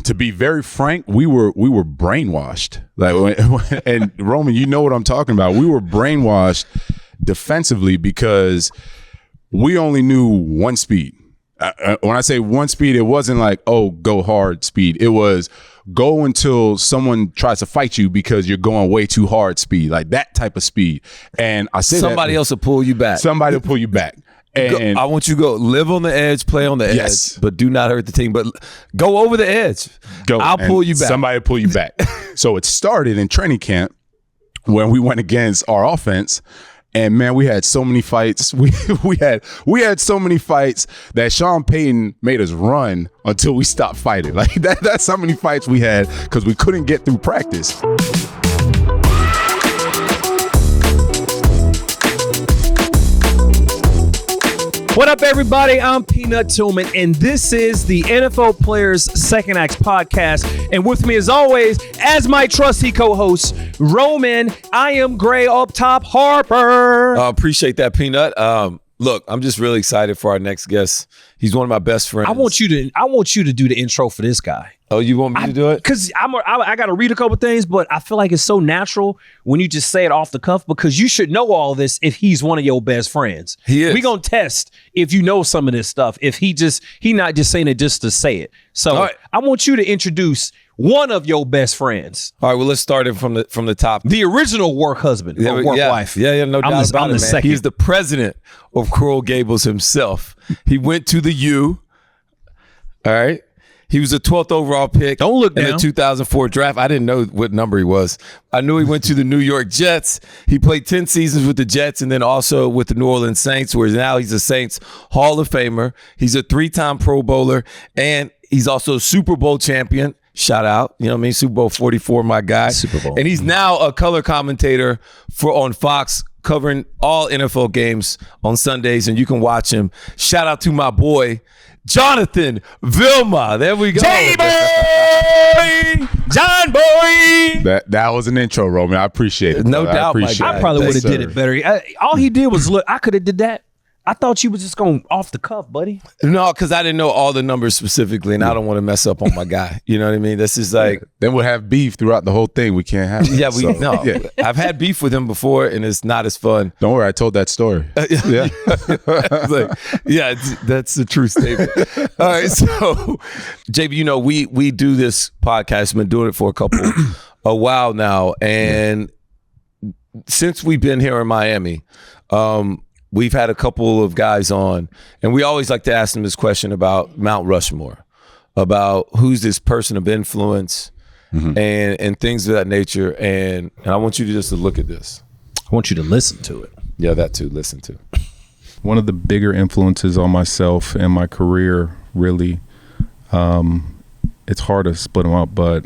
to be very frank, we were brainwashed. And Roman, you know what I'm talking about. We were brainwashed defensively because we only knew one speed. When I say one speed, it wasn't like, oh, go hard speed. It was go until someone tries to fight you because you're going way too hard speed, like that type of speed. And I say somebody else will pull you back. Somebody will pull you back. And I want you to go live on the edge, play on the edge, but do not hurt the team. But go over the edge. I'll pull you back. Somebody will pull you back. So it started in training camp when we went against our offense. And man, we had so many fights. We had so many fights that Sean Payton made us run until we stopped fighting. Like that's how many fights we had because we couldn't get through practice. What up, everybody? I'm Peanut Tillman, and this is the NFL Players Second Acts podcast. And with me, as always, as my trusty co-host, Roman, I am Gray up top Harper. Appreciate that, Peanut. Look, I'm just really excited for our next guest. He's one of my best friends. I want you to do the intro for this guy. Oh, you want me to do it? Because I got to read a couple things, but I feel like it's so natural when you just say it off the cuff because you should know all this if he's one of your best friends. He is. We're going to test if you know some of this stuff, if he not just saying it just to say it. So right. I want you to introduce one of your best friends. All right, well, let's start it from the top. The original work husband or work wife. Yeah, no doubt about it, man. Second. He's the president of Coral Gables himself. He went to the U. All right. He was a 12th overall pick. Don't look in down. the 2004 draft. I didn't know what number he was. I knew he went to the New York Jets. He played 10 seasons with the Jets and then also with the New Orleans Saints, where now he's a Saints Hall of Famer. He's a 3-time Pro Bowler, and he's also a Super Bowl champion. Shout out. You know what I mean? Super Bowl 44, my guy. Super Bowl. And he's now a color commentator on Fox, covering all NFL games on Sundays, and you can watch him. Shout out to my boy, Jonathan Vilma. There we go. J-Boy! John Boy! That was an intro, Roman. I appreciate it. No doubt, my guy. I probably would have did it better. All he did was look. I could have did that. I thought you was just going off the cuff, buddy. No, because I didn't know all the numbers specifically, and I don't want to mess up on my guy. You know what I mean? This is like... Then we'll have beef throughout the whole thing. We can't have it. Yeah, I've had beef with him before, and it's not as fun. Don't worry, I told that story. That's the true statement. All right, so, JB, you know, we do this podcast. We've been doing it for a while now, and since we've been here in Miami, we've had a couple of guys on, and we always like to ask them this question about Mount Rushmore, about who's this person of influence and things of that nature. And I want you to just look at this. I want you to listen to it. Yeah, that too. Listen to. One of the bigger influences on myself and my career, really, it's hard to split them up, but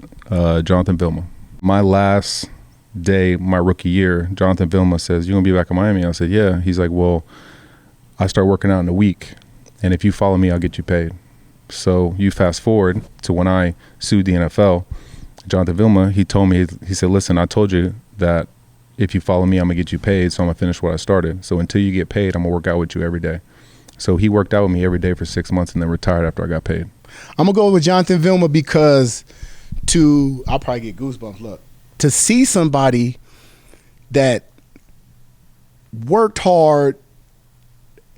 Jonathan Vilma. My last day, my rookie year, Jonathan Vilma says, "You gonna be back in Miami?" I said, "Yeah." He's like, "Well, I start working out in a week, and if you follow me, I'll get you paid." So you fast forward to when I sued the NFL, Jonathan Vilma, he told me, he said, "Listen, I told you that if you follow me, I'm gonna get you paid, so I'm gonna finish what I started. So until you get paid, I'm gonna work out with you every day." So he worked out with me every day for 6 months and then retired after I got paid. I'm gonna go with Jonathan Vilma because I'll probably get goosebumps. Look, to see somebody that worked hard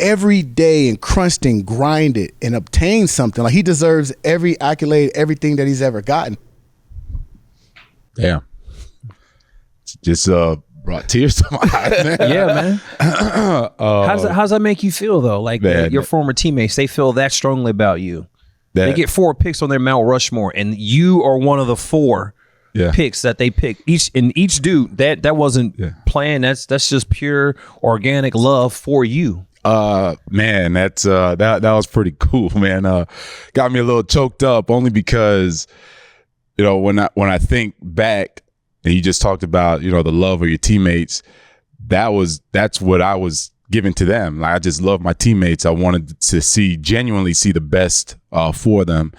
every day and crunched and grinded and obtained something, like he deserves every accolade, everything that he's ever gotten. Damn. Just brought tears to my eyes, man. Yeah, man. How's that make you feel, though? Like your former teammates, they feel that strongly about you. They get 4 picks on their Mount Rushmore, and you are one of the 4 picks that they pick. Each dude that wasn't planned. That's just pure organic love for you. Man, that was pretty cool, man. Got me a little choked up only because, you know, when I think back and you just talked about, you know, the love of your teammates, that's what I was giving to them. Like, I just love my teammates. I wanted to genuinely see the best for them.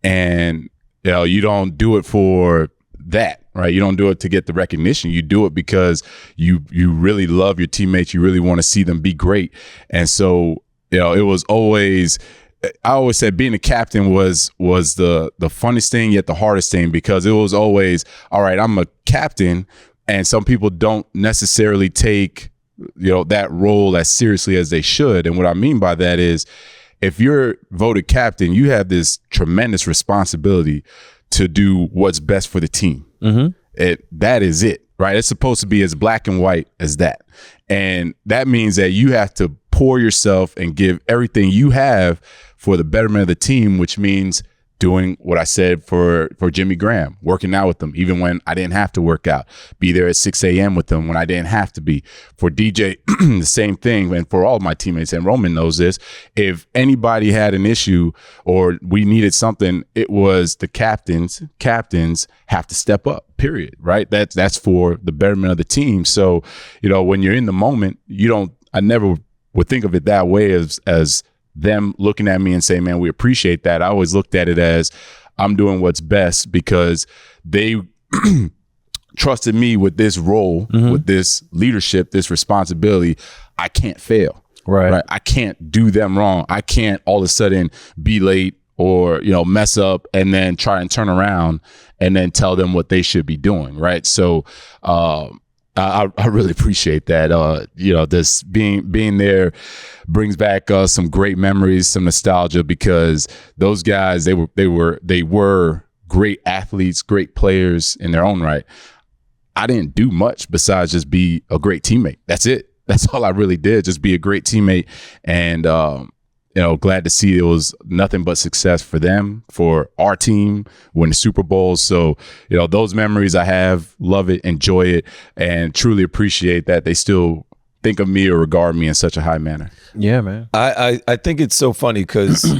And, you know, you don't do it for that, right? You don't do it to get the recognition. You do it because you really love your teammates. You really want to see them be great. And so, you know, it was always I always said being a captain was the funnest thing yet the hardest thing, because it was always, all right, I'm a captain, and some people don't necessarily take that role as seriously as they should. And what I mean by that is, if you're voted captain, you have this tremendous responsibility to do what's best for the team. That is it, right? It's supposed to be as black and white as that. And that means that you have to pour yourself and give everything you have for the betterment of the team, which means doing what I said for Jimmy Graham, working out with them, even when I didn't have to work out, be there at 6 a.m. with them when I didn't have to be. For DJ, the same thing. And for all of my teammates, and Roman knows this, if anybody had an issue or we needed something, it was the captains have to step up, period. Right. That's for the betterment of the team. So, when you're in the moment, I never would think of it that way as them looking at me and saying, man, we appreciate that. I always looked at it as I'm doing what's best because they trusted me with this role, with this leadership, this responsibility. I can't fail. Right. I can't do them wrong. I can't all of a sudden be late or, mess up and then try and turn around and then tell them what they should be doing. Right. So, I really appreciate that. This being there brings back some great memories, some nostalgia, because those guys, they were great athletes, great players in their own right. I didn't do much besides just be a great teammate. That's it. That's all I really did, just be a great teammate. And glad to see it was nothing but success for them, for our team, win the Super Bowl. So, those memories I have, love it, enjoy it, and truly appreciate that they still think of me or regard me in such a high manner. Yeah, man. I think it's so funny because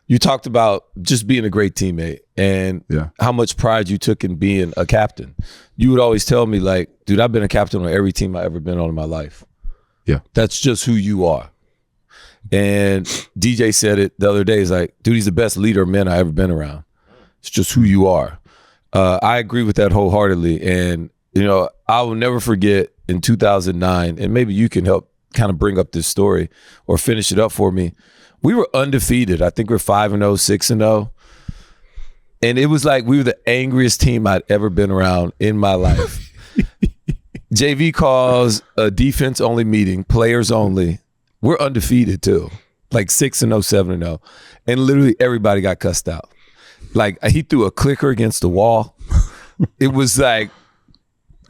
you talked about just being a great teammate and how much pride you took in being a captain. You would always tell me, like, dude, I've been a captain on every team I've ever been on in my life. Yeah. That's just who you are. And DJ said it the other day. He's like, dude, he's the best leader of men I ever been around. It's just who you are. I agree with that wholeheartedly. And, I will never forget in 2009, and maybe you can help kind of bring up this story or finish it up for me. We were undefeated. I think we're 5-0, 6-0. And it was like we were the angriest team I'd ever been around in my life. JV calls a defense-only meeting, players only. We're undefeated too, like 6-0, 7-0. And literally everybody got cussed out. Like, he threw a clicker against the wall. It was like,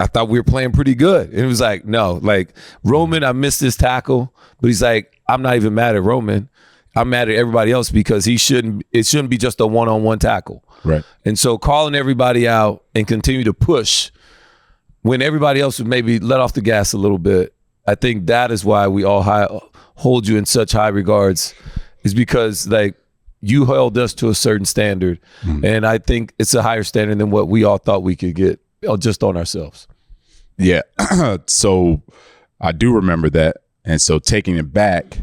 I thought we were playing pretty good. And it was like, no, like, Roman, I missed this tackle. But he's like, I'm not even mad at Roman. I'm mad at everybody else because it shouldn't be just a one-on-one tackle. Right. And so calling everybody out and continue to push when everybody else would maybe let off the gas a little bit, I think that is why we all hold you in such high regards, is because, like, you held us to a certain standard. And I think it's a higher standard than what we all thought we could get just on ourselves. Yeah. So I do remember that. And so taking it back,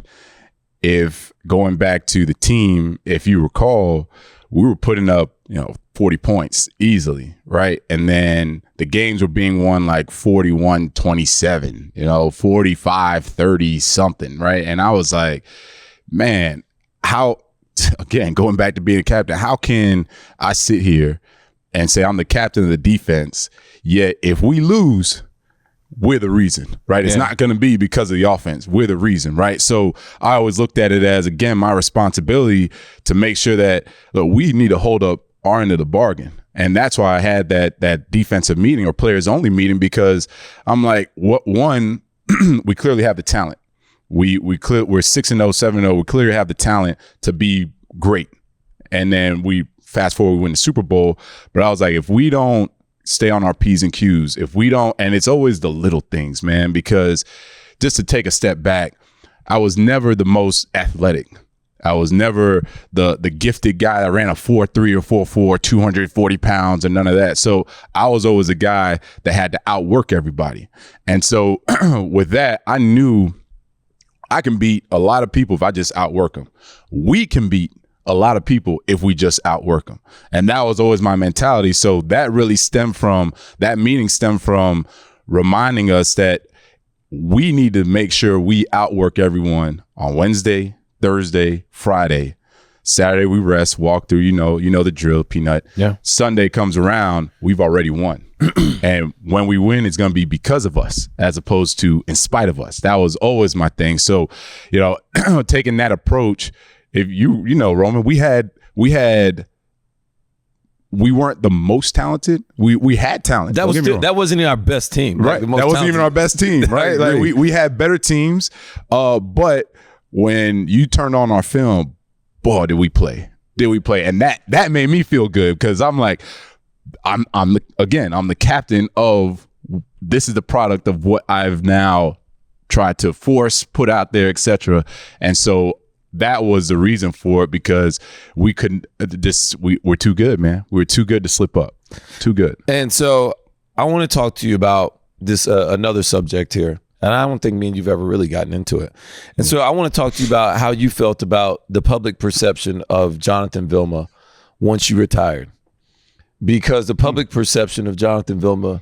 if going back to the team, if you recall, we were putting up, 40 points easily, right? And then the games were being won like 41-27, 45-30 something, right? And I was like, man, how, again, going back to being a captain, how can I sit here and say I'm the captain of the defense, yet if we lose, we're the reason, right? It's not going to be because of the offense. We're the reason, right? So I always looked at it as, again, my responsibility to make sure that, look, we need to hold up our end of the bargain. And that's why I had that defensive meeting or players only meeting, because I'm like, one, we clearly have the talent. We're 6-0, 7-0. We clearly have the talent to be great. And then we fast forward, we win the Super Bowl. But I was like, if we don't stay on our P's and Q's, if we don't, and it's always the little things, man, because just to take a step back, I was never the most athletic. I was never the gifted guy that ran a 4.3 or 4.4, 240 pounds, and none of that. So I was always a guy that had to outwork everybody. And so with that, I knew I can beat a lot of people if I just outwork them. We can beat a lot of people if we just outwork them. And that was always my mentality. So that really that meeting stemmed from reminding us that we need to make sure we outwork everyone on Wednesday, Thursday, Friday, Saturday we rest, walk through, you know the drill, Peanut. Yeah. Sunday comes around, we've already won. And when we win, it's going to be because of us as opposed to in spite of us. That was always my thing. So, taking that approach, if you Roman, we weren't the most talented. We had talent. That wasn't even our best team. Right. That wasn't even our best team, right? Like we had better teams. But when you turned on our film, boy, did we play. And that made me feel good because I'm like, I'm the captain of, this is the product of what I've now tried to force, put out there, etc. And so that was the reason for it, because we couldn't we're too good, man. We're too good to slip up. Too good. And so I want to talk to you about this another subject here. And I don't think me and you've ever really gotten into it. And so I want to talk to you about how you felt about the public perception of Jonathan Vilma once you retired. Because the public perception of Jonathan Vilma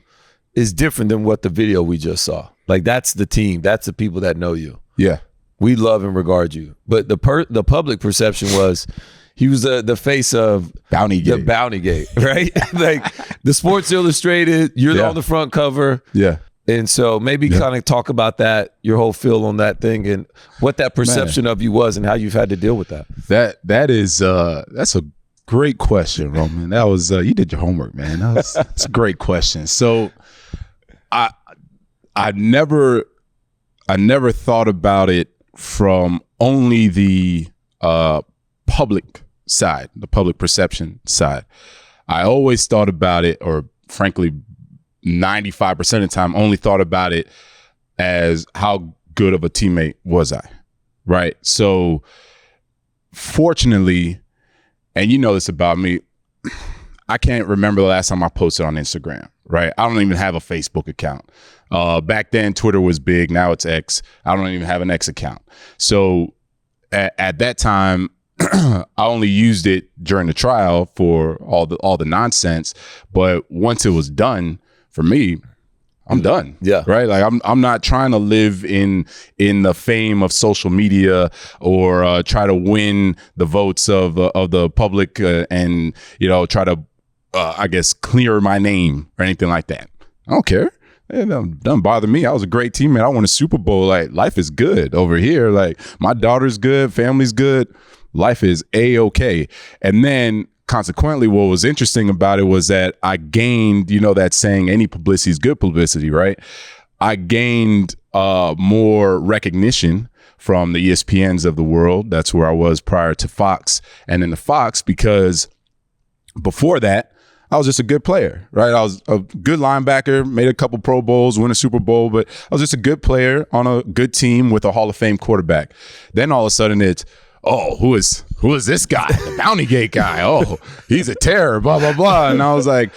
is different than what the video we just saw. Like, that's the team. That's the people that know you. Yeah. We love and regard you. But the public perception was he was the face of Bountygate. The Bountygate, right? Like the Sports Illustrated, you're on the front cover. Yeah. And so maybe kind of talk about that, your whole feel on that thing and what that perception of you was and how you've had to deal with that. That's a great question, Roman. That was you did your homework, man. That's a great question. So I never thought about it from only the public side, the public perception side. I always thought about it, or frankly 95% of the time only thought about it as how good of a teammate was I, right? So fortunately, and you know this about me, I can't remember the last time I posted on Instagram, right? I don't even have a Facebook account. Back then, Twitter was big. Now it's X. I don't even have an X account. So at that time, I only used it during the trial for all the nonsense. But once it was done, for me, I'm done. Yeah. Right. Like I'm not trying to live in the fame of social media or try to win the votes of the public and try to I guess clear my name or anything like that. I don't care. It doesn't bother me. I was a great teammate. I won a Super Bowl. Like, life is good over here. Like, my daughter's good, family's good. Life is A-okay. And then consequently, what was interesting about it was that I gained, that saying, any publicity is good publicity, right? I gained more recognition from the ESPNs of the world. That's where I was prior to Fox. And then the Fox, because before that, I was just a good player, right? I was a good linebacker, made a couple Pro Bowls, won a Super Bowl, but I was just a good player on a good team with a Hall of Fame quarterback. Then all of a sudden it's, oh, who is this guy? The Bountygate guy. Oh, he's a terror, blah, blah, blah. And I was like,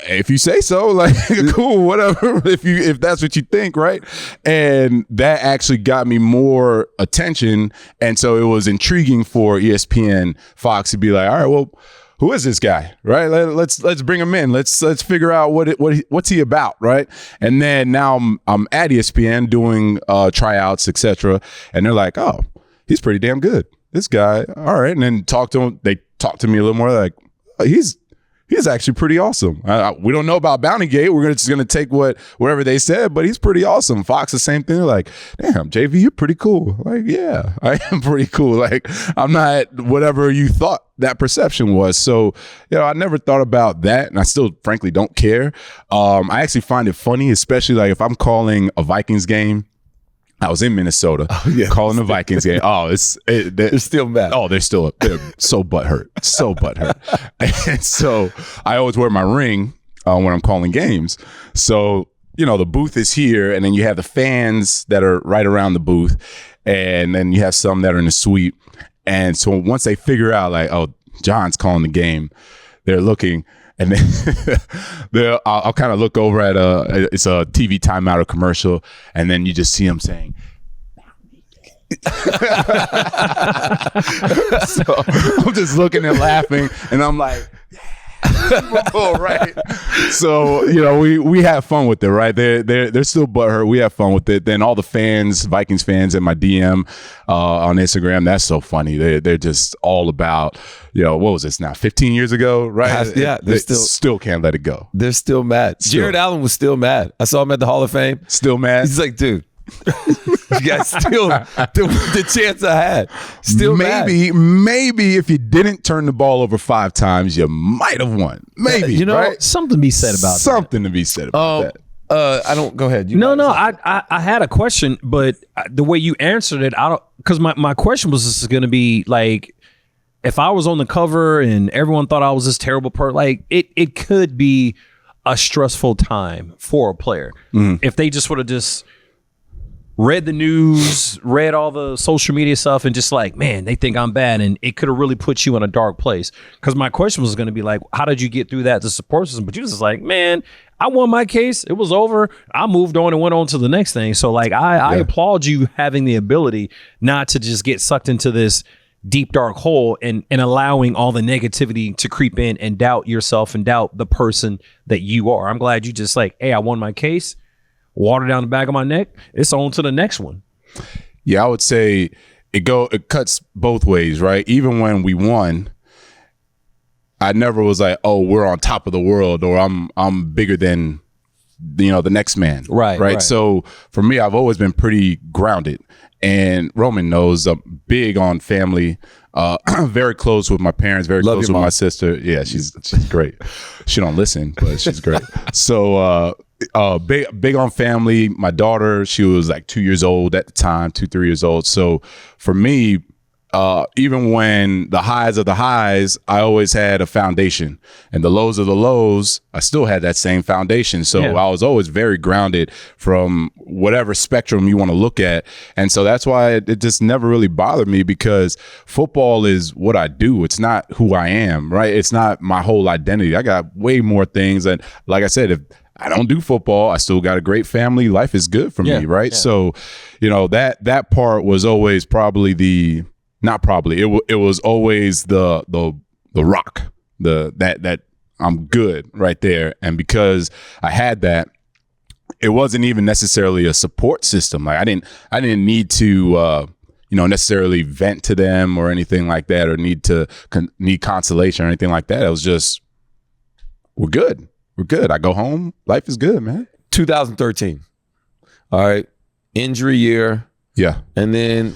if you say so, like, cool, whatever, if that's what you think, right? And that actually got me more attention. And so it was intriguing for ESPN, Fox to be like, all right, well, who is this guy, right? Let's bring him in. Let's figure out what's he about, right? And then now I'm at ESPN doing tryouts, etc. And they're like, oh, he's pretty damn good. This guy, all right. And then they talk to me a little more like, he's actually pretty awesome. We don't know about Bountygate. We're just gonna take whatever they said, but he's pretty awesome. Fox, the same thing. They're like, damn, JV, you're pretty cool. Like, yeah, I am pretty cool. Like, I'm not whatever you thought that perception was. So, I never thought about that, and I still, frankly, don't care. I actually find it funny, especially like if I'm calling a Vikings game. I was in Minnesota calling the Vikings game. Oh, they're still mad. Oh, they're so butthurt. So butthurt. And so I always wear my ring when I'm calling games. So, the booth is here, and then you have the fans that are right around the booth, and then you have some that are in the suite. And so once they figure out, like, oh, John's calling the game, they're looking. And then I'll kind of look over at it's a TV timeout or commercial, and then you just see them saying, so I'm just looking and laughing, and I'm like, Super Bowl, right? So, we have fun with it, right? They're still butthurt. We have fun with it. Then all the fans, Vikings fans in my DM on Instagram, that's so funny. They're just all about, what was this now? 15 years ago, right? Yeah, they still can't let it go. They're still mad. Jared Allen was still mad. I saw him at the Hall of Fame. Still mad? He's like, dude. You guys still the chance I had. Still maybe if you didn't turn the ball over 5 times, you might have won. Maybe, right? Something to be said about something to be said about that. I don't go ahead. I had a question, but the way you answered it, I don't, because my question was just going to be like, if I was on the cover and everyone thought I was this terrible person, like it could be a stressful time for a player if they just would have just read the news, read all the social media stuff, and just like, man, they think I'm bad, and it could have really put you in a dark place. Because my question was going to be like, how did you get through that, the support system? But you was just like, man, I won my case. It was over. I moved on and went on to the next thing. So like, I applaud you having the ability not to just get sucked into this deep dark hole and allowing all the negativity to creep in and doubt yourself and doubt the person that you are. I'm glad you just like, hey, I won my case. Water down the back of my neck, it's on to the next one. Yeah, I would say it cuts both ways, right? Even when we won, I never was like, oh, we're on top of the world, or I'm bigger than the next man. Right. So for me, I've always been pretty grounded. And Roman knows I'm big on family, very close with my parents, very close with my sister. Yeah, she's great. She don't listen, but she's great. So big on family. My daughter, she was like 2 years old at the time, 2-3 years old. So for me, even when the highs are the highs, I always had a foundation, and the lows are the lows, I still had that same foundation. So I was always very grounded from whatever spectrum you want to look at. And so that's why it just never really bothered me, because football is what I do. It's not who I am, right? It's not my whole identity. I got way more things. And like I said, if I don't do football, I still got a great family. Life is good for me, right? Yeah. So, that part was always probably it was always the rock, that I'm good right there. And because I had that, it wasn't even necessarily a support system. Like I didn't need to necessarily vent to them or anything like that, or need consolation or anything like that. It was just, we're good. We're good. I go home. Life is good, man. 2013. All right. Injury year. Yeah. And then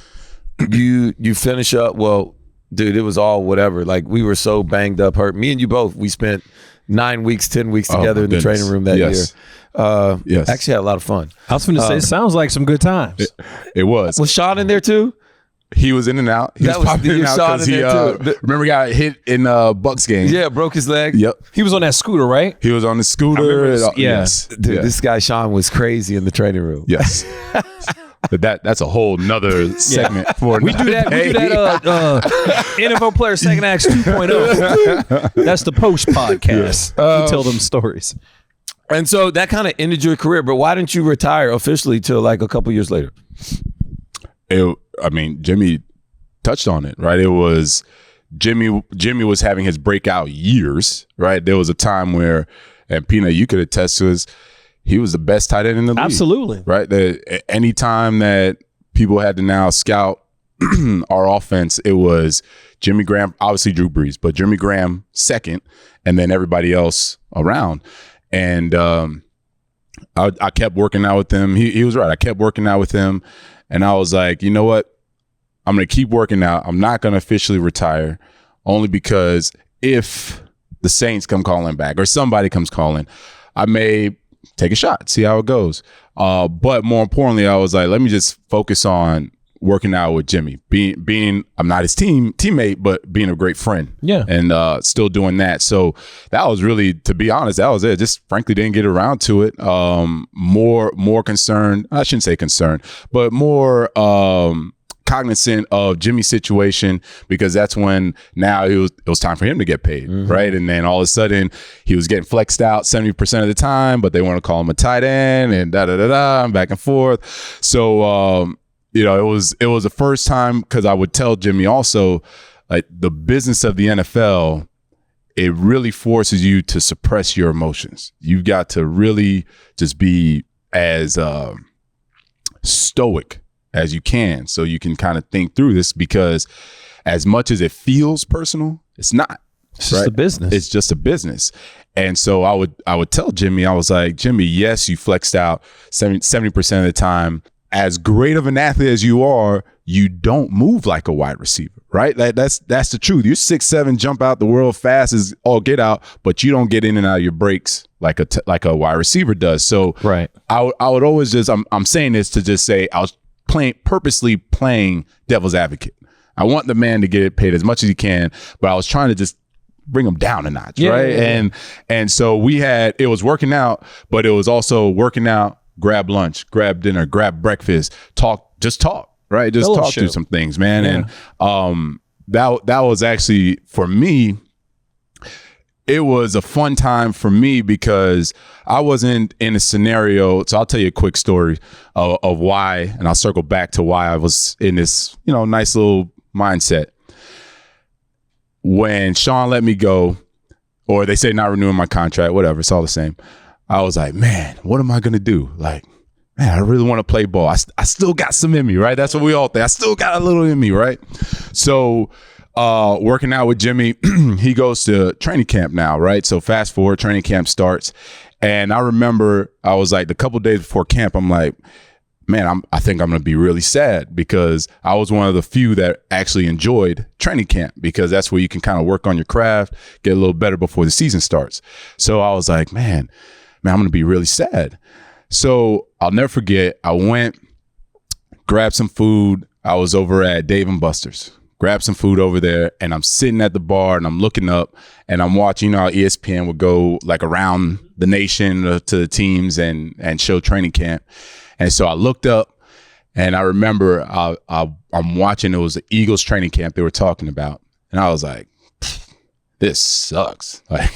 you finish up. Well, dude, it was all whatever. Like, we were so banged up, hurt. Me and you both, we spent 9 weeks, 10 weeks together in the training room that year. Yes. Actually had a lot of fun. I was going to say, it sounds like some good times. It was. Was Sean in there too? He was in and out. He was popping in and out because he remember he got hit in Bucks game. Yeah, broke his leg. Yep. He was on that scooter, right? He was on the scooter. Yes. Dude, this guy Sean was crazy in the training room. Yes. But that's a whole nother segment for we do that NFL Player Second Acts 2.0. That's the post podcast. We tell them stories. And so that kind of ended your career, but why didn't you retire officially till like a couple years later? Jimmy touched on it, right? It was Jimmy was having his breakout years, right? There was a time where, and Peanut, you could attest to this, he was the best tight end in the league. Absolutely. Right? Any time that people had to now scout our offense, it was Jimmy Graham, obviously Drew Brees, but Jimmy Graham second, and then everybody else around. And I kept working out with him. He was right. I kept working out with him. And I was like, you know what? I'm going to keep working out. I'm not going to officially retire, only because if the Saints come calling back or somebody comes calling, I may take a shot, see how it goes. But more importantly, I was like, let me just focus on working out with Jimmy, being I'm not his teammate, but being a great friend. Yeah. And still doing that. So that was really, to be honest, that was it. Just frankly didn't get around to it. More concerned, I shouldn't say concerned, but more cognizant of Jimmy's situation, because that's when now it was time for him to get paid, right? And then all of a sudden he was getting flexed out 70% of the time, but they want to call him a tight end and and back and forth. So it was the first time, because I would tell Jimmy also, like, the business of the NFL it really forces you to suppress your emotions. You've got to really just be as stoic as you can, so you can kind of think through this, because as much as it feels personal, it's not. It's just a business. It's just a business. And so I would tell Jimmy, I was like, Jimmy, yes, you flexed out 70% of the time. As great of an athlete as you are, you don't move like a wide receiver, right? That's the truth. You're 6'7", jump out the world fast as all get out, but you don't get in and out of your breaks like a wide receiver does. So right. I would always just, I'm saying this to just say I was purposely playing devil's advocate. I want the man to get paid as much as he can, but I was trying to just bring him down a notch, right? Yeah. And so it was working out, but it was also working out, grab lunch, grab dinner, grab breakfast, talk, right? Just talk through some things, man. Yeah. And that was actually, for me, it was a fun time for me because I wasn't in a scenario. So I'll tell you a quick story of why, and I'll circle back to why I was in this, nice little mindset. When Sean let me go, or they say not renewing my contract, whatever, it's all the same. I was like, man, what am I going to do? Like, man, I really want to play ball. I still got some in me, right? That's what we all think. I still got a little in me, right? So working out with Jimmy, he goes to training camp now, right? So fast forward, training camp starts. And I remember I was like, the couple days before camp, I'm like, man, I think I'm going to be really sad, because I was one of the few that actually enjoyed training camp, because that's where you can kind of work on your craft, get a little better before the season starts. So I was like, man, I'm going to be really sad. So I'll never forget, I went, grabbed some food. I was over at Dave & Buster's, grabbed some food over there, and I'm sitting at the bar and I'm looking up and I'm watching, how ESPN would go like around the nation to the teams and show training camp. And so I looked up, and I remember I'm watching, it was the Eagles training camp they were talking about. And I was like, this sucks. Like,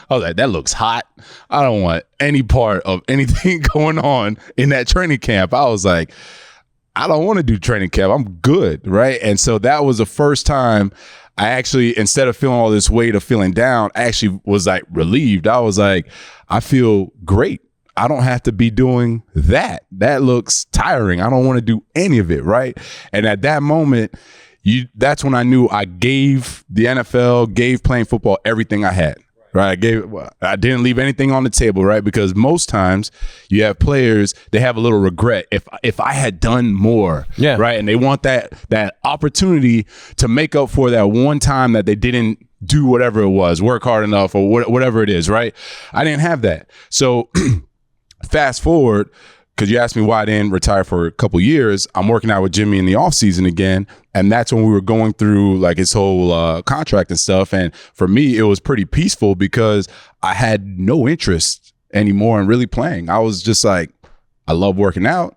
I was like, that looks hot. I don't want any part of anything going on in that training camp. I was like, I don't want to do training camp. I'm good, right? And so that was the first time I actually, instead of feeling all this weight of feeling down, I actually was like relieved. I was like, I feel great. I don't have to be doing that. That looks tiring. I don't want to do any of it, right? And at that moment, that's when I knew I gave the NFL, gave playing football everything I had, right? I didn't leave anything on the table, right? Because most times you have players, they have a little regret. If I had done more, yeah, right? And they want that opportunity to make up for that one time that they didn't do whatever it was, work hard enough or whatever it is, right? I didn't have that. So fast forward, because you asked me why I didn't retire for a couple years, I'm working out with Jimmy in the offseason again. And that's when we were going through like his whole contract and stuff. And for me, it was pretty peaceful because I had no interest anymore in really playing. I was just like, I love working out.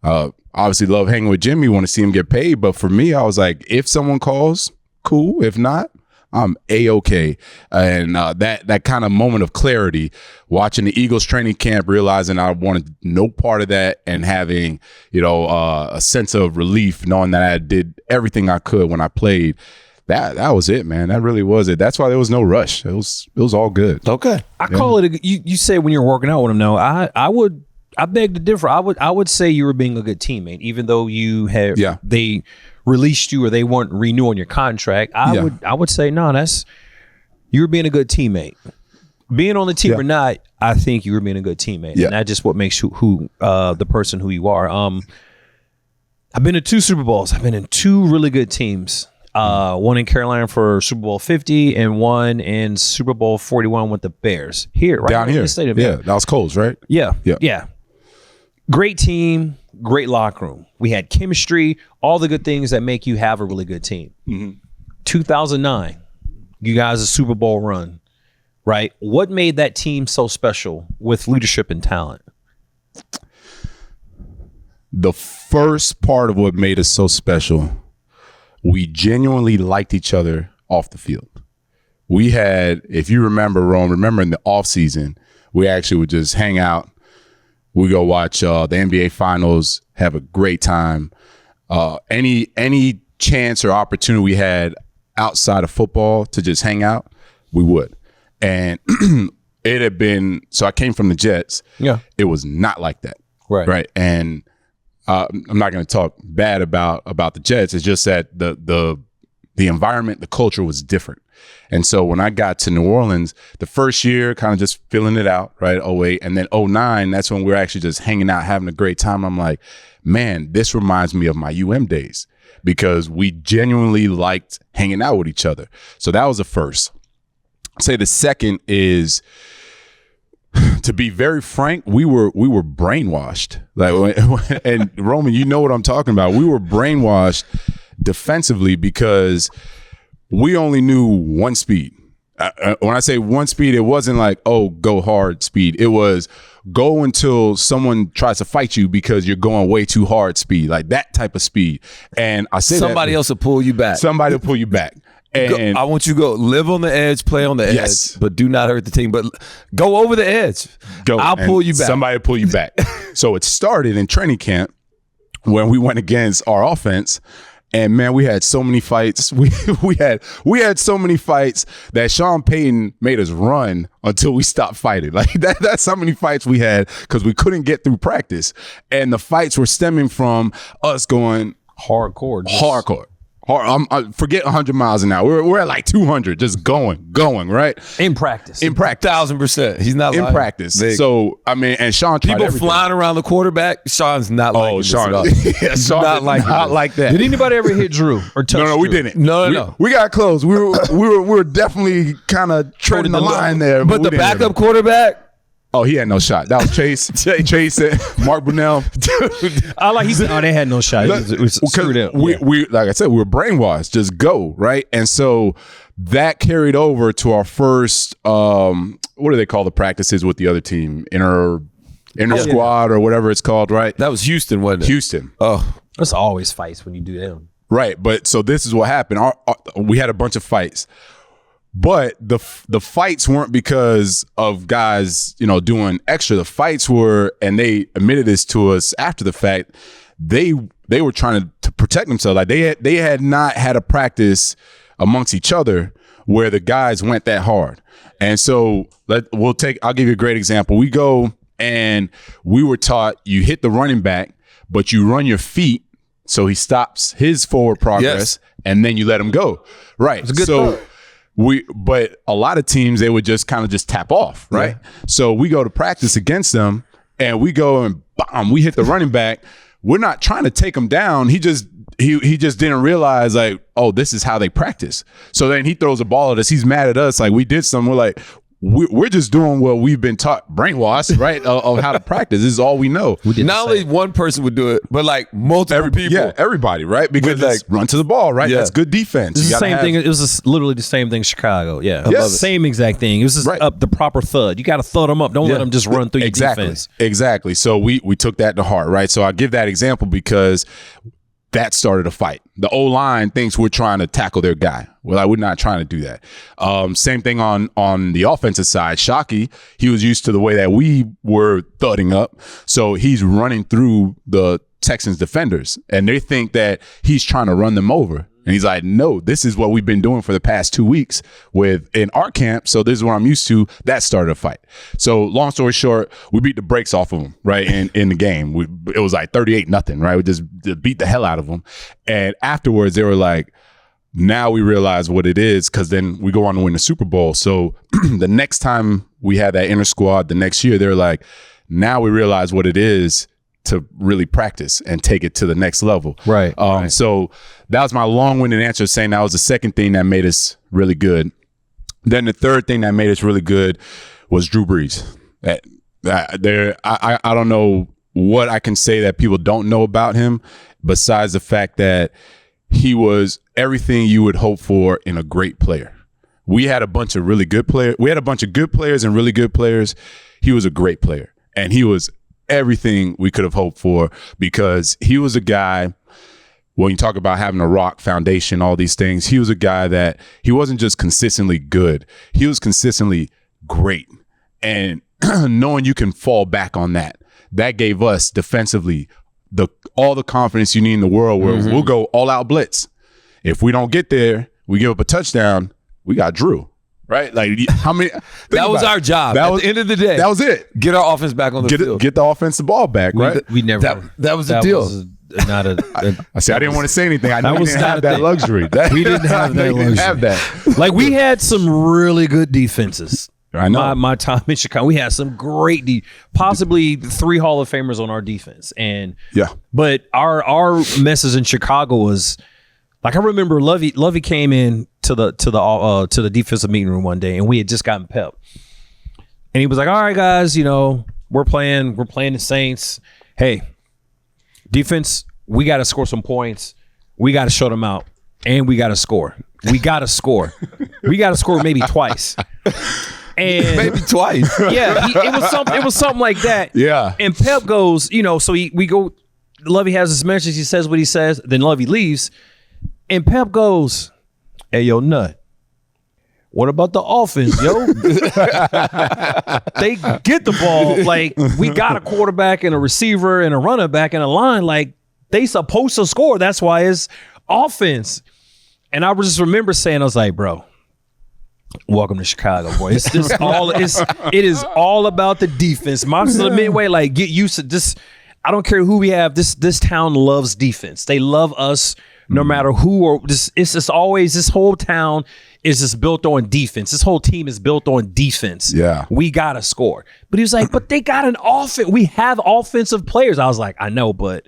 Obviously love hanging with Jimmy, want to see him get paid. But for me, I was like, if someone calls, cool. If not, I'm A-okay. And that kind of moment of clarity, watching the Eagles training camp, realizing I wanted no part of that, and having, a sense of relief knowing that I did everything I could when I played. That was it, man. That really was it. That's why there was no rush. It was all good. Okay. I call it, you say when you're working out with him, no, I beg to differ. I would say you were being a good teammate, even though they released you or they weren't renewing your contract. I would say no. You were being a good teammate. Being on the team or not, I think you were being a good teammate, and that's just what makes you the person who you are. I've been to 2 Super Bowls. I've been in 2 really good teams. One in Carolina for Super Bowl 50, and one in Super Bowl 41 with the Bears right down here. In the stadium. Yeah, that was Coles, right? Yeah. Great team, great locker room. We had chemistry, all the good things that make you have a really good team. Mm-hmm. 2009, you guys a Super Bowl run, right? What made that team so special with leadership and talent? The first part of what made us so special, we genuinely liked each other off the field. We had, if you remember in the off season, we actually would just hang out. We go watch the NBA Finals, have a great time. Any chance or opportunity we had outside of football to just hang out, we would. And it had been, so I came from the Jets. Yeah. It was not like that. Right. Right. And I'm not going to talk bad about the Jets. It's just that the environment, the culture was different. And so when I got to New Orleans, the first year, kind of just filling it out, right? 08, and then 09, that's when we were actually just hanging out, having a great time. I'm like, man, this reminds me of my UM days, because we genuinely liked hanging out with each other. So that was the first. I'd say the second is, to be very frank, we were brainwashed. Like, and Roman, you know what I'm talking about. We were brainwashed defensively because we only knew one speed. When I say one speed, it wasn't like, oh, go hard speed. It was go until someone tries to fight you because you're going way too hard speed, like that type of speed. And I say somebody else will pull you back. Somebody will pull you back. And I want you to go live on the edge, play on the edge, but do not hurt the team. But go over the edge. I'll pull you back. Somebody will pull you back. So it started in training camp when we went against our offense. And man, we had so many fights. We had so many fights that Sean Payton made us run until we stopped fighting. Like that's how many fights we had because we couldn't get through practice. And the fights were stemming from us going hardcore. I forget 100 miles an hour. We're at like 200, just going, right? In practice. 1,000%. He's not in lying. practice. So I mean, and Sean tried people everything. Flying around the quarterback. Sean's not like this at all. Yeah, Sean not like that. Did anybody ever hit Drew or touch? No, we Drew? didn't. No. We got close. We were definitely kind of treading the line there. But the backup quarterback. Oh, he had no shot. That was Chase. Chase and Mark Brunell. I like he said, oh, they had no shot. It was screwed up. We like I said, we were brainwashed. Just go, right? And so that carried over to our first what do they call the practices with the other team? Inter squad or whatever it's called, right? That was Houston, wasn't it? Houston. Oh, there's always fights when you do them. Right. But so this is what happened. We had a bunch of fights. But the fights weren't because of guys, doing extra. The fights were, and they admitted this to us after the fact, they were trying to protect themselves. Like they had not had a practice amongst each other where the guys went that hard. And so I'll give you a great example. We go and we were taught you hit the running back, but you run your feet so he stops his forward progress, and then you let him go. Right. It's a good thought. But a lot of teams, they would just kind of just tap off, right? Yeah. So we go to practice against them, and we go and we hit the running back. We're not trying to take him down. He just didn't realize, like, oh, this is how they practice. So then he throws a ball at us. He's mad at us. Like, we did something. We're like, we're just doing what we've been taught, brainwashed, right, of how to practice. This is all we know. Not only one person would do it, but like multiple people. Yeah, everybody, right? Because like run to the ball, right? Yeah. That's good defense. It's the same thing. It was literally the same thing. Chicago, yeah, yes. Same exact thing. It was just up the proper thud. You got to thud them up. Don't let them just run through your defense. Exactly. So we took that to heart, right? So I give that example because that started a fight. The O-line thinks we're trying to tackle their guy. Well, we're not trying to do that. Same thing on the offensive side. Shockey, he was used to the way that we were thudding up. So he's running through the Texans defenders, and they think that he's trying to run them over. And he's like, no, this is what we've been doing for the past 2 weeks in our camp. So this is what I'm used to. That started a fight. So long story short, we beat the brakes off of them, right? In the game, it was like 38-0, right? We just beat the hell out of them. And afterwards, they were like, now we realize what it is, because then we go on to win the Super Bowl. So the next time we had that inner squad the next year, they're like, now we realize what it is to really practice and take it to the next level. Right. So that was my long-winded answer, saying that was the second thing that made us really good. Then the third thing that made us really good was Drew Brees. I don't know what I can say that people don't know about him, besides the fact that he was everything you would hope for in a great player. We had a bunch of really good players. We had a bunch of good players and really good players. He was a great player, and he was everything we could have hoped for, because he was a guy, when you talk about having a rock foundation, all these things, he was a guy that he wasn't just consistently good. He was consistently great. And knowing you can fall back on that gave us defensively all the confidence you need in the world, where we'll go all out blitz. If we don't get there, we give up a touchdown, we got Drew. right? Like how many? That was our job. At the end of the day, that was it. Get our offense back on the field. Get the offensive ball back, right? We never. That was the deal. Not a. I said I didn't want to say anything. I know we didn't have that luxury. We didn't have that luxury. Have that. Like we had some really good defenses. I know. My time in Chicago, we had some great, possibly 3 Hall of Famers on our defense, and But our message in Chicago was like I remember Lovey came in to the defensive meeting room one day, and we had just gotten pep, and he was like, "All right, guys, we're playing the Saints. Hey, defense, we got to score some points. We got to shut them out, and we got to score. We got to score. We got to score maybe twice." And maybe twice. Yeah, it was something like that. Yeah. And Pep goes, so we go. Lovey has his message. He says what he says. Then Lovey leaves, and Pep goes, "Hey, yo, Nut. What about the offense, yo? They get the ball. Like we got a quarterback and a receiver and a running back and a line. Like they supposed to score. That's why it's offense." And I just remember saying, I was like, bro. Welcome to Chicago, boy. It is all about the defense. Monsters of the Midway, like get used to this. I don't care who we have. This town loves defense. They love us no matter who or this. It's just always this whole town is just built on defense. This whole team is built on defense. Yeah, we gotta score. But he was like, but they got an offense. We have offensive players. I was like, I know, but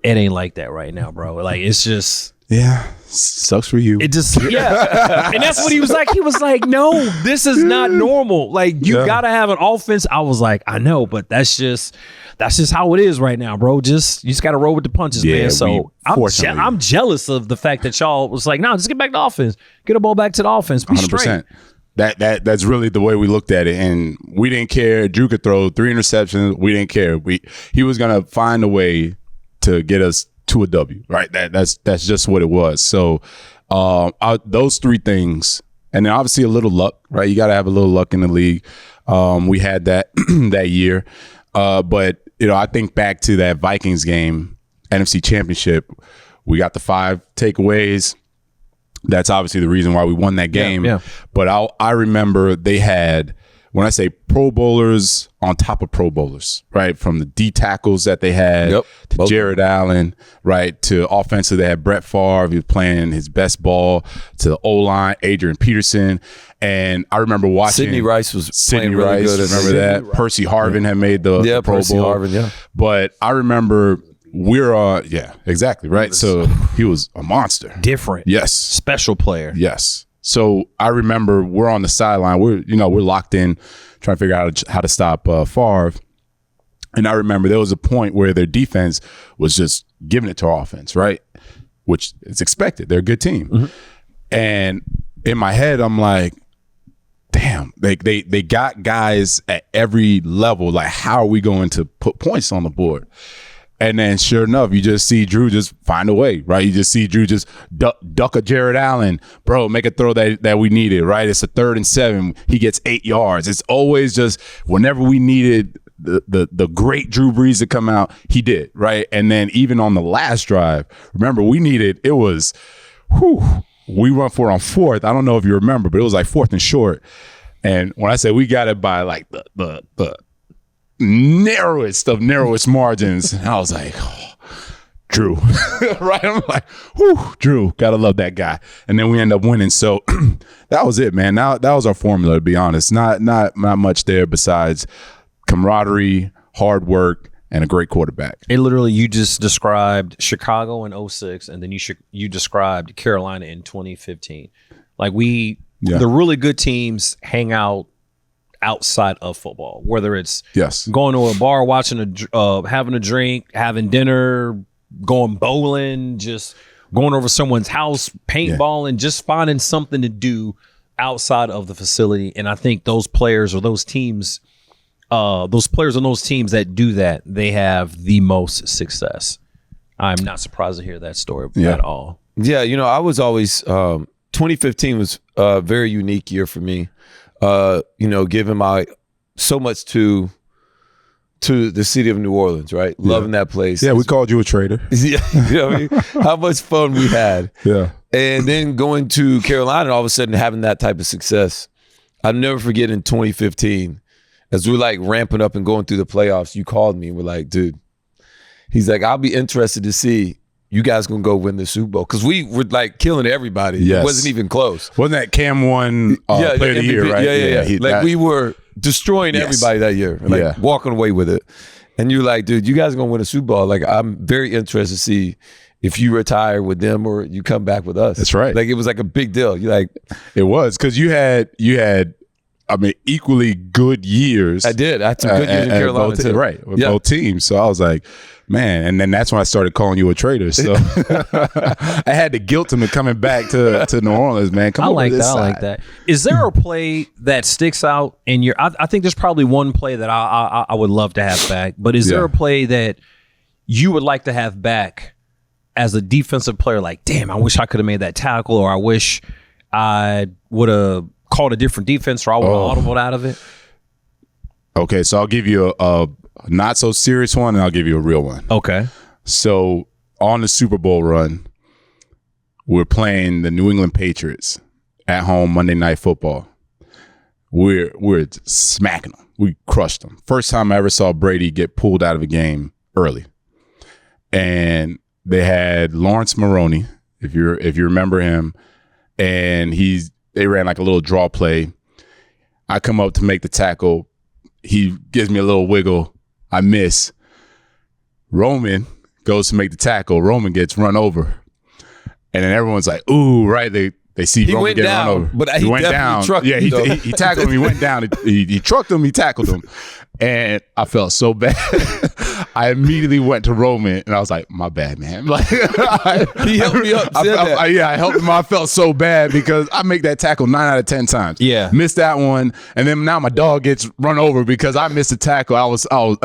it ain't like that right now, bro. Like it's just. Yeah, sucks for you. It just and that's what he was like. He was like, "No, this is not normal. Like you gotta have an offense." I was like, "I know, but that's just how it is right now, bro. You just gotta roll with the punches, man." So I'm jealous of the fact that y'all was like, "No, just get back to offense. Get the ball back to the offense. Be 100%. Straight." That's really the way we looked at it, and we didn't care. Drew could throw 3 interceptions. We didn't care. He was gonna find a way to get us to a W, right? That's just what it was. So those 3 things, and then obviously a little luck, right? You got to have a little luck in the league. We had that that year, but I think back to that Vikings game, NFC Championship. We got the 5 takeaways. That's obviously the reason why we won that game. Yeah. But I remember they had. When I say Pro Bowlers on top of Pro Bowlers, right? From the D tackles that they had to Jared Allen, right? To offensive, they had Brett Favre. He was playing his best ball. To the O-line, Adrian Peterson. And I remember watching. Sidney Rice was playing really good. Remember that? Rice. Percy Harvin had made the Pro Percy Bowl. Harvin, yeah. But I remember exactly, right? So he was a monster. Different. Yes. Special player. Yes. So I remember we're on the sideline. We're locked in, trying to figure out how to stop Favre. And I remember there was a point where their defense was just giving it to our offense, right? Which is expected. They're a good team. Mm-hmm. And in my head, I'm like, damn, they got guys at every level. Like, how are we going to put points on the board? And then sure enough, you just see Drew just find a way, right? You just see Drew just duck a Jared Allen. Bro, make a throw that we needed, right? It's a 3rd and 7. He gets 8 yards. It's always just whenever we needed the great Drew Brees to come out, he did, right? And then even on the last drive, remember, we run for it on 4th. I don't know if you remember, but it was like 4th and short. And when I say we got it by like the narrowest margins, and I was like, oh, Drew, right? I'm like, whew, Drew, gotta love that guy. And then we end up winning. So that was it, man. Now that was our formula, to be honest. Not much there besides camaraderie, hard work, and a great quarterback. It literally, you just described Chicago in 2006, and then you described Carolina in 2015. Like the really good teams hang out outside of football, whether it's going to a bar, having a drink, having dinner, going bowling, just going over someone's house, paintballing, just finding something to do outside of the facility. And I think those players or those teams, those players on those teams that do that, they have the most success. I'm not surprised to hear that story at all. Yeah, I was always 2015 was a very unique year for me. Giving my so much to the city of New Orleans, right? Loving that place. Yeah, we called you a traitor. Yeah, what I mean? How much fun we had. Yeah. And then going to Carolina and all of a sudden having that type of success. I'll never forget in 2015, as we're like ramping up and going through the playoffs, you called me and we're like, dude, he's like, I'll be interested to see you guys gonna go win the Super Bowl. Because we were like killing everybody. Yes. It wasn't even close. Wasn't that Cam won Player of the Year, right? Yeah. We were destroying everybody that year, like walking away with it. And you're like, dude, you guys are gonna win a Super Bowl. Like, I'm very interested to see if you retire with them or you come back with us. That's right. Like, it was like a big deal. You like, it was, because you had I mean, equally good years. I did. I had some good years in Carolina too. Right, with both teams. So I was like, man, and then that's when I started calling you a traitor. So I had to guilt him into coming back to New Orleans, man. Come on, I like that. Is there a play that sticks out in your? I think there's probably one play that I would love to have back. But is there a play that you would like to have back as a defensive player? Like, damn, I wish I could have made that tackle, or I wish I would have called a different defense, or I would have audibled out of it. Okay, so I'll give you a not so serious one, and I'll give you a real one. Okay. So on the Super Bowl run, we're playing the New England Patriots at home Monday Night Football. We're smacking them. We crushed them. First time I ever saw Brady get pulled out of a game early. And they had Lawrence Maroney, if you remember him, and they ran like a little draw play. I come up to make the tackle. He gives me a little wiggle. I miss. Roman goes to make the tackle. Roman gets run over. And then everyone's like, ooh, right? They see Roman get run over. But he went down. He tackled him. He went down. He trucked him. He tackled him. And I felt so bad. I immediately went to Roman and I was like, my bad, man. Like, he helped me up. I helped him. I felt so bad because I make that tackle 9 out of 10 times. Yeah. Missed that one. And then now my dog gets run over because I missed a tackle. I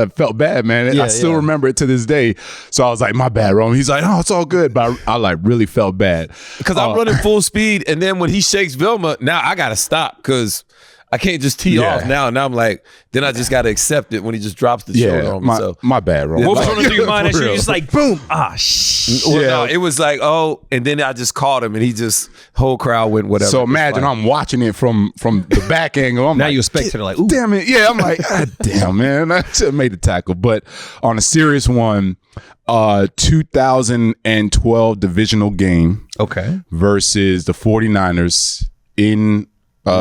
felt bad, man. I still remember it to this day. So I was like, my bad, Roman. He's like, oh, it's all good. But I like really felt bad. Because I'm running full speed. And then when he shakes Vilma, now I got to stop because I can't just tee off now. Now I'm like, then I just got to accept it when he just drops the shoulder on me. My bad, Roman. What was going through your mind? You're just like, boom. No, it was like, and then I just caught him and he just, whole crowd went whatever. So imagine I'm watching it from the back angle. Now you're a spectator like, ooh. Damn it. Yeah, I'm like, God damn, man. I should have made the tackle. But on a serious one, 2012 divisional game versus the 49ers in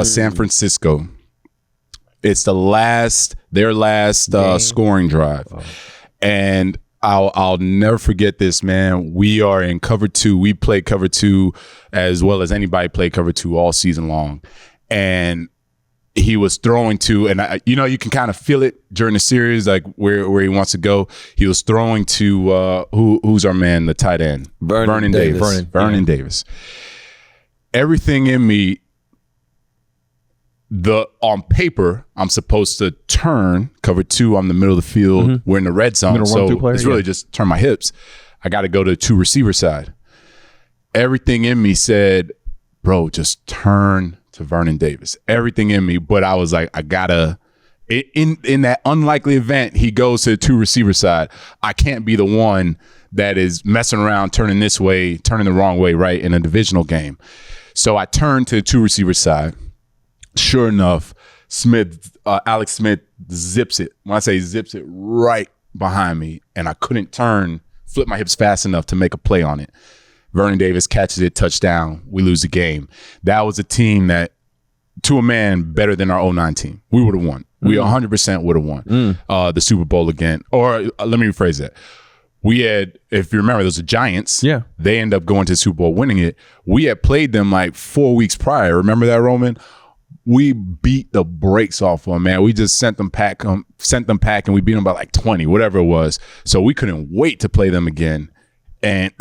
San Francisco. It's their last scoring drive. And I'll never forget this, man. We are in cover 2. We play cover 2 as well as anybody play cover 2 all season long. And he was throwing to, and you can kind of feel it during the series, like where he wants to go. He was throwing to who's our man, the tight end, Vernon Davis. Vernon Davis. Everything in me, on paper, I'm supposed to turn cover 2. I'm the middle of the field. We're in the red zone, so it's really just turn my hips. I got to go to the 2 receiver side. Everything in me said, bro, just turn to Vernon Davis. Everything in me, but I was like, I gotta. In that unlikely event, he goes to the 2 receiver side. I can't be the one that is messing around, turning this way, turning the wrong way, right, in a divisional game. So I turned to the 2 receiver side. Sure enough, Alex Smith zips it. When I say zips it, right behind me, and I couldn't flip my hips fast enough to make a play on it. Vernon Davis catches it, touchdown. We lose the game. That was a team that, to a man, better than our 2009 team. We would have won. We 100% would have won the Super Bowl again. Or let me rephrase that. We had, if you remember, those are Giants. Yeah. They end up going to the Super Bowl, winning it. We had played them like 4 weeks prior. Remember that, Roman? We beat the brakes off them, man. We just sent them pack, and we beat them by like 20, whatever it was. So we couldn't wait to play them again. And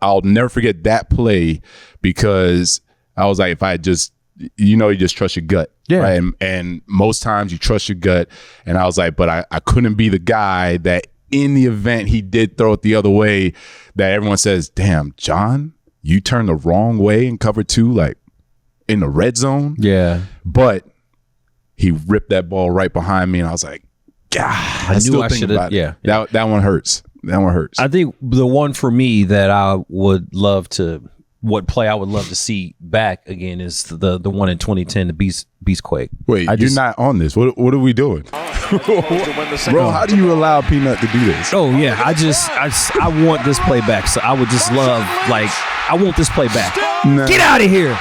I'll never forget that play because I was like, if I just, you just trust your gut. Yeah. Right? And most times you trust your gut. And I was like, but I couldn't be the guy that in the event he did throw it the other way, that everyone says, damn, John, you turned the wrong way in cover 2, like in the red zone. Yeah. But he ripped that ball right behind me. And I was like, God, I knew I should have. Yeah. That one hurts. That one hurts. I think the one for me that I would love to what play I would love to see back again is the one in 2010, the Beast Quake. Wait, you're not on this. What are we doing? Bro, how do you allow Peanut to do this? Oh yeah, I want this play back. So I would just love, like, I want this play back. Nah. Get out of here.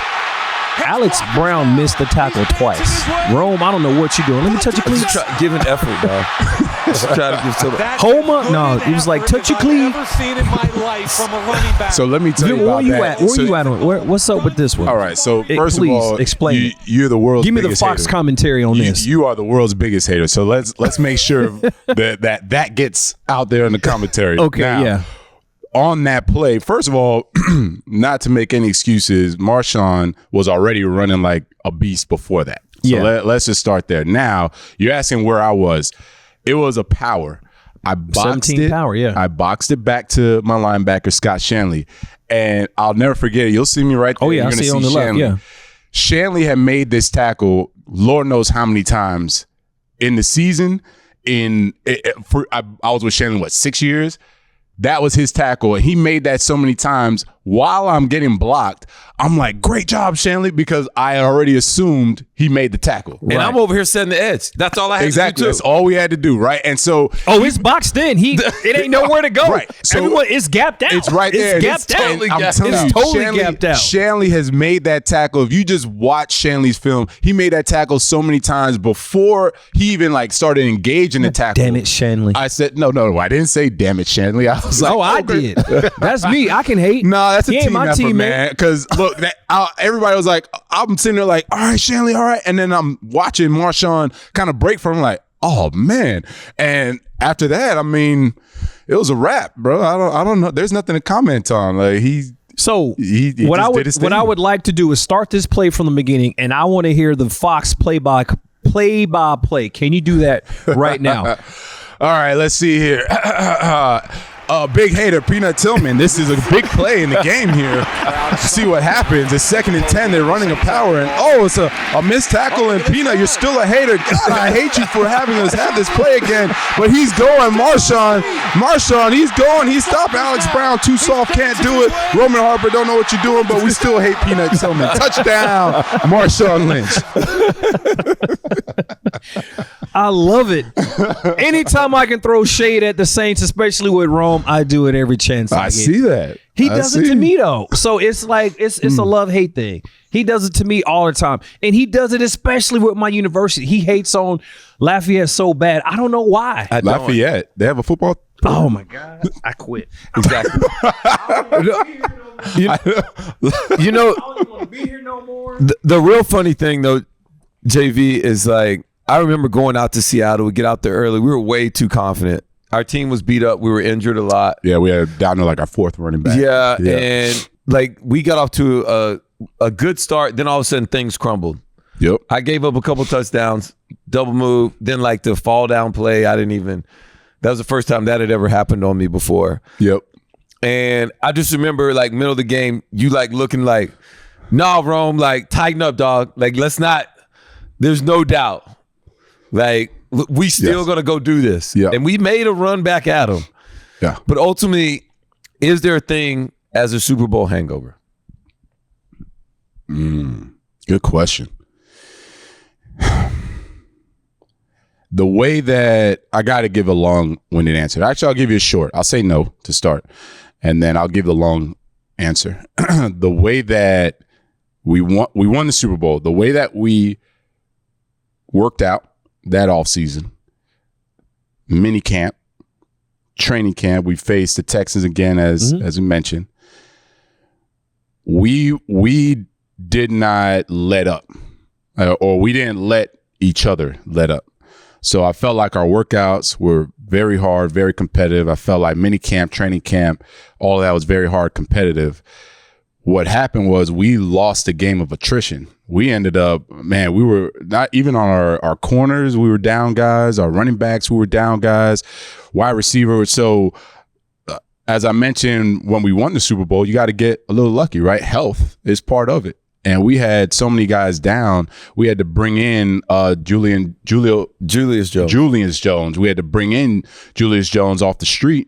Alex Brown missed the tackle twice. Rome, I don't know what you're doing. Let me touch your cleats. Give an effort, dog. Try to give some. Homa? No, he was like, touch your cleat. So let me tell you where about you that. at? Where you at on it? What's up with this one? All right, so first please, of all, explain. You're the world's Give me the biggest Fox hater. commentary on this. You are the world's biggest hater. So let's make sure that gets out there in the commentary. Okay, now, yeah. On that play, first of all, not to make any excuses, Marshawn was already running like a beast before that. So let's just start there. Now, you're asking where I was. It was a power. I boxed 17 it. power, yeah. I boxed it back to my linebacker, Scott Shanley. And I'll never forget it. You'll see me right there. Oh, yeah, You're I gonna see it on the Shanley. left, yeah. Shanley had made this tackle, Lord knows how many times in the season. I was with Shanley, 6 years? That was his tackle. And he made that so many times while I'm getting blocked. I'm like, great job, Shanley, because I already assumed he made the tackle. And I'm over here setting the edge. That's all I had to do, too. That's all we had to do, right? And so... Oh, it's boxed in. It ain't nowhere to go. Right. So it's gapped out. It's right there. It's gapped out. I'm telling you, totally gapped out. Shanley has made that tackle. If you just watch Shanley's film, he made that tackle so many times before he even started engaging the tackle. Damn it, Shanley. I said, no, I didn't say damn it, Shanley. I was like, I did. That's me. I can hate. No, that's a team my effort, teammate. man. Because look, everybody was like, I'm sitting there like, all right, Shanley, all right. And then I'm watching Marshawn kind of break from him like, oh, man. And after that, I mean, it was a wrap, bro. I don't know. There's nothing to comment on. Like what I would like to do is start this play from the beginning, and I want to hear the Fox play by play. Can you do that right now? All right, let's see here. Big hater, Peanut Tillman. This is a big play in the game here. See what happens. It's 2nd and 10. They're running a power, and it's a missed tackle. And Peanut, you're still a hater. God, I hate you for having us have this play again. But he's going, Marshawn, he's going. He's stopping Alex Brown. Too soft, can't do it. Roman Harper, don't know what you're doing, but we still hate Peanut Tillman. Touchdown, Marshawn Lynch. I love it. Anytime I can throw shade at the Saints, especially with Rome, I do it every chance I get. See that. He does it to me though. So it's like it's a love-hate thing. He does it to me all the time. And he does it especially with my university. He hates on Lafayette so bad. I don't know why. Lafayette. They have a football program? Oh my God. I quit. Exactly. You know, I don't want to be here no more. The real funny thing though, JV, is like, I remember going out to Seattle. We get out there early. We were way too confident. Our team was beat up. We were injured a lot. Yeah, we had down to our 4th running back. Yeah, and we got off to a good start. Then all of a sudden things crumbled. Yep. I gave up a couple touchdowns, double move. Then the fall down play, that was the first time that had ever happened on me before. Yep. And I just remember middle of the game, you looking like, nah, Rome, tighten up, dog. Let's not. There's no doubt. We still gonna go do this. Yeah. And we made a run back at them. Yeah. But ultimately, is there a thing as a Super Bowl hangover? Good question. The way that I got to give a long-winded answer. Actually, I'll give you a short. I'll say no to start, and then I'll give the long answer. The way that we won the Super Bowl, the way that we worked out that offseason, mini camp, training camp, we faced the Texans again, as we mentioned. We did not let up, or we didn't let each other let up. So I felt like our workouts were very hard, very competitive. I felt like mini camp, training camp, all that was very hard, competitive. What happened was we lost a game of attrition. We ended up, we were not even on our corners. We were down guys. Our running backs, we were down guys. Wide receiver. So as I mentioned, when we won the Super Bowl, you got to get a little lucky, right? Health is part of it. And we had so many guys down. We had to bring in Julius Jones. We had to bring in Julius Jones off the street.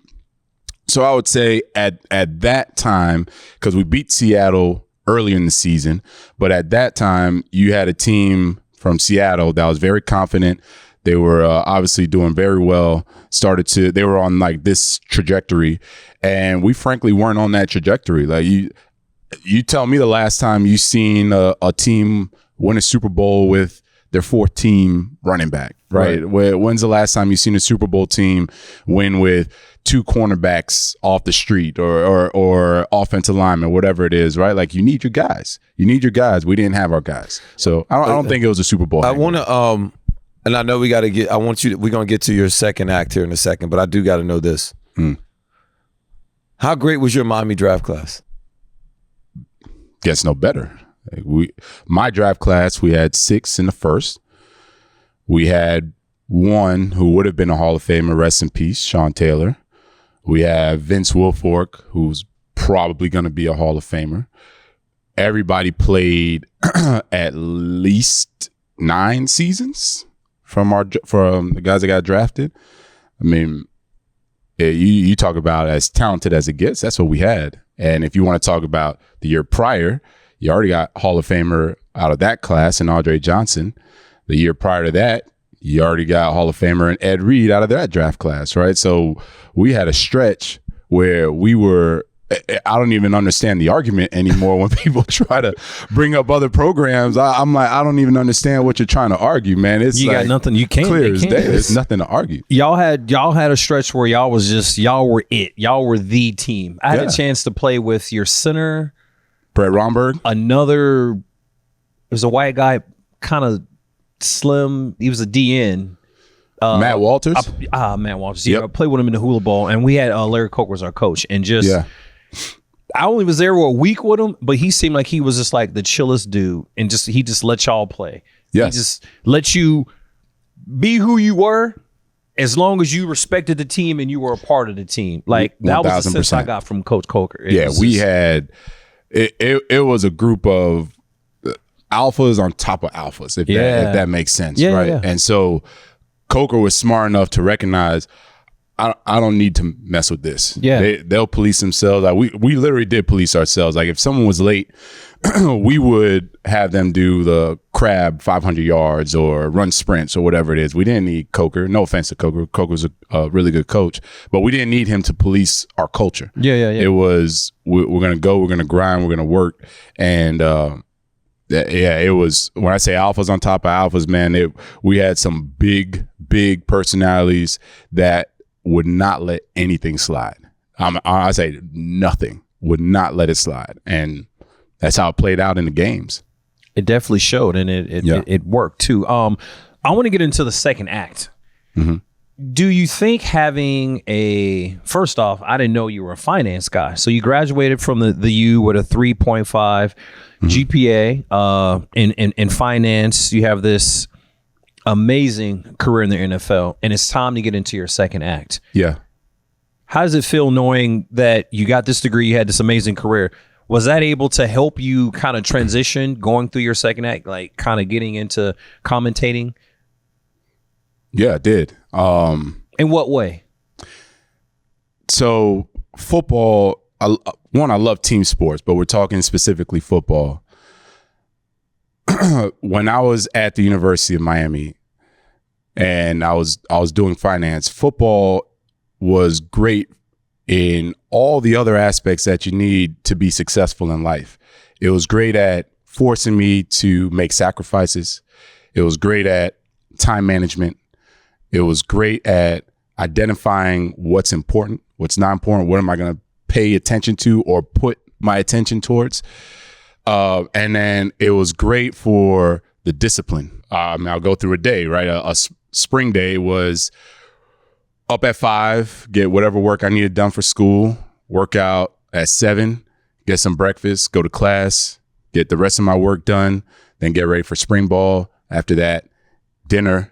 So I would say at that time, because we beat Seattle earlier in the season, but at that time you had a team from Seattle that was very confident. They were obviously doing very well. They were on like this trajectory, and we frankly weren't on that trajectory. Like you tell me the last time you seen a team win a Super Bowl with their fourth team running back, right? When's the last time you seen a Super Bowl team win with 2 cornerbacks off the street or offensive linemen, whatever it is, right? Like you need your guys. We didn't have our guys. So I don't think it was a Super Bowl. I want to, and I know we're going to get to your second act here in a second, but I do got to know this. How great was your Miami draft class? Gets no better. My draft class, we had 6 in the first. We had 1 who would have been a Hall of Famer, rest in peace, Sean Taylor. We have Vince Wilfork, who's probably going to be a Hall of Famer. Everybody played at least 9 seasons from the guys that got drafted. I mean, you talk about as talented as it gets. That's what we had. And if you want to talk about the year prior, you already got Hall of Famer out of that class and Andre Johnson. The year prior to that, you already got Hall of Famer and Ed Reed out of that draft class, right? So we had a stretch where we were, I don't even understand the argument anymore when people try to bring up other programs. I'm like, I don't even understand what you're trying to argue, man. It's got nothing. You can't. Clear as day. There's nothing to argue. Y'all had a stretch where y'all were it. Y'all were the team. I had a chance to play with your center, Brett Romberg. There was a white guy, kind of slim. He was a DN. Matt Walters. Matt Walters. Yeah, I played with him in the hula ball, and we had Larry Coke was our coach, and just. Yeah. I only was there for a week with him, but he seemed like he was just like the chillest dude, and he just let y'all play. Yes. He just let you be who you were, as long as you respected the team and you were a part of the team. Like 1,000%. That was the sense I got from Coach Coker. We had it was a group of alphas on top of alphas, if that makes sense, right? Yeah. And so Coker was smart enough to recognize, I don't need to mess with this. Yeah, they'll police themselves. Like we literally did police ourselves. Like if someone was late, we would have them do the crab 500 yards or run sprints or whatever it is. We didn't need Coker. No offense to Coker. Coker's a really good coach, but we didn't need him to police our culture. Yeah. It was we're gonna go, we're gonna grind, we're gonna work, and it was, when I say alphas on top of alphas, man, we had some big personalities that would not let anything slide. I say nothing, would not let it slide. And that's how it played out in the games. It definitely showed, and it worked too. I want to get into the second act. Mm-hmm. Do you think first off, I didn't know you were a finance guy. So you graduated from the U with a 3.5 GPA in finance. You have this amazing career in the NFL, and it's time to get into your second act. Yeah. How does it feel knowing that you got this degree, you had this amazing career? Was that able to help you kind of transition going through your second act, like kind of getting into commentating? Yeah, it did. In what way? So football, I love team sports, but we're talking specifically football. When I was at the University of Miami and I was doing finance, football was great in all the other aspects that you need to be successful in life. It was great at forcing me to make sacrifices. It was great at time management. It was great at identifying what's important, what's not important, what am I going to pay attention to or put my attention towards. And then it was great for the discipline. I'll go through a day, right? A spring day was up at 5, get whatever work I needed done for school, work out at 7, get some breakfast, go to class, get the rest of my work done, then get ready for spring ball. After that, dinner,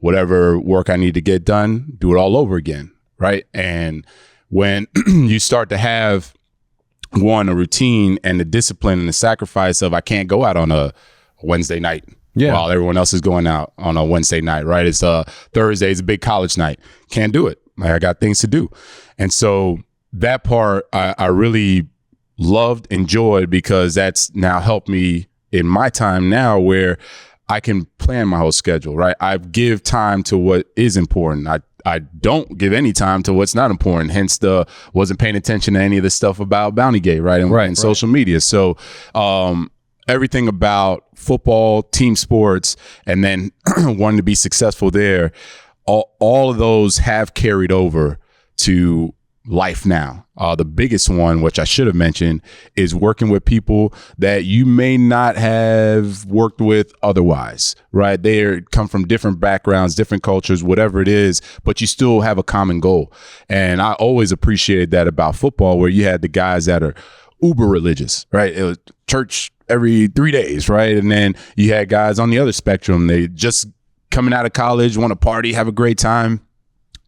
whatever work I need to get done, do it all over again, right? And when you start to have a routine and the discipline and the sacrifice of I can't go out on a Wednesday night while everyone else is going out on a Wednesday night, right? It's Thursday, it's a big college night. Can't do it. I got things to do. And so that part I really loved, enjoyed, because that's now helped me in my time now where I can plan my whole schedule, right? I give time to what is important. I don't give any time to what's not important. Hence wasn't paying attention to any of the stuff about Bountygate, right? And social media. So everything about football, team sports, and then wanting to be successful there, all of those have carried over to life now. The biggest one, which I should have mentioned, is working with people that you may not have worked with otherwise, right? They come from different backgrounds, different cultures, whatever it is, but you still have a common goal. And I always appreciated that about football, where you had the guys that are uber religious, right? It was church every 3 days, right? And then you had guys on the other spectrum. They just coming out of college, want to party, have a great time.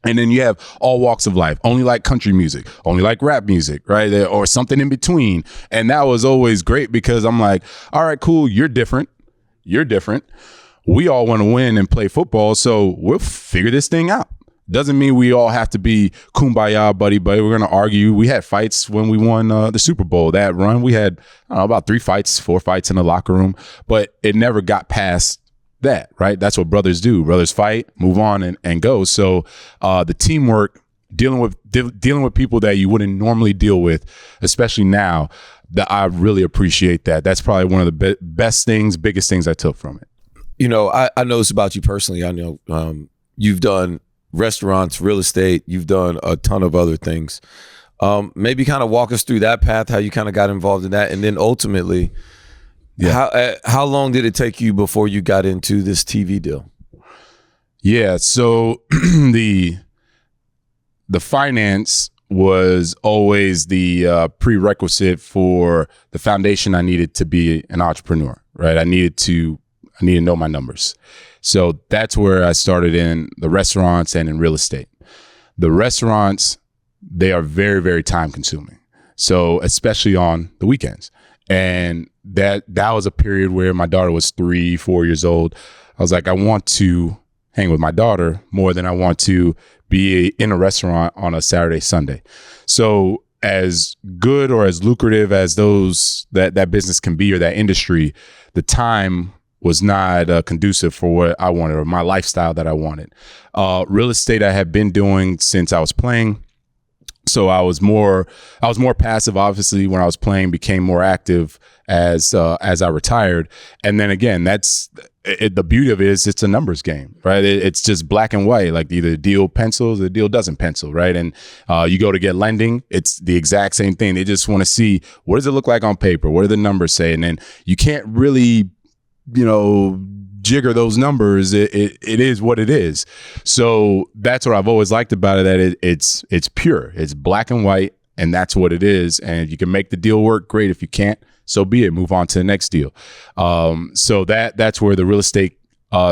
And then you have all walks of life, only like country music, only like rap music, right? Or something in between. And that was always great, because I'm like, all right, cool. You're different. You're different. We all want to win and play football. So we'll figure this thing out. Doesn't mean we all have to be kumbaya, buddy. We're going to argue. We had fights when we won the Super Bowl. That run, we had about 4 fights in the locker room, but it never got past that, right? That's what brothers do. Brothers fight, move on, and go. So the teamwork, dealing with people that you wouldn't normally deal with, especially now, that I really appreciate that. That's probably one of the biggest things I took from it. You know, I know this about you personally. I know you've done restaurants, real estate, you've done a ton of other things. Maybe kind of walk us through that path, how you kind of got involved in that, and then ultimately, how long did it take you before you got into this TV deal? Yeah, so the finance was always the prerequisite for the foundation I needed to be an entrepreneur, right? I needed to know my numbers. So that's where I started in the restaurants and in real estate. The restaurants, they are very, very time consuming. So especially on the weekends. And that was a period where my daughter was 3-4 years old. I was like, I want to hang with my daughter more than I want to be in a restaurant on a Saturday, Sunday. So as good or as lucrative as that business can be, or that industry, the time was not conducive for what I wanted, or my lifestyle that I wanted. Real estate I had been doing since I was playing. So I was more passive, obviously, when I was playing, became more active as I retired. And then again, that's it, the beauty of it is it's a numbers game, right? It's just black and white, like either the deal pencils or the deal doesn't pencil, right? And you go to get lending, it's the exact same thing. They just want to see, what does it look like on paper? What do the numbers say? And then you can't really, jigger those numbers. It is what it is. So that's what I've always liked about it, that it's pure, it's black and white, and that's what it is. And if you can make the deal work, great. If you can't, so be it, move on to the next deal. So that's where the real estate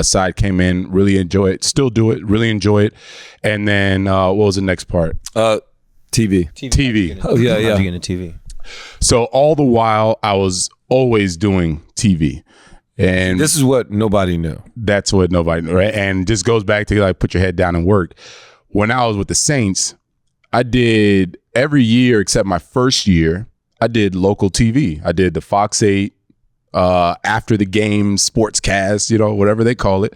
side came in. Really enjoy it, still do it, really enjoy it. And then what was the next part? TV. Oh yeah. How'd you get into TV? So all the while I was always doing TV. And this is what nobody knew. That's what nobody knew, right? And just goes back to like, put your head down and work. When I was with the Saints, I did every year except my first year, I did local TV. I did the Fox 8 after the game sportscast, whatever they call it.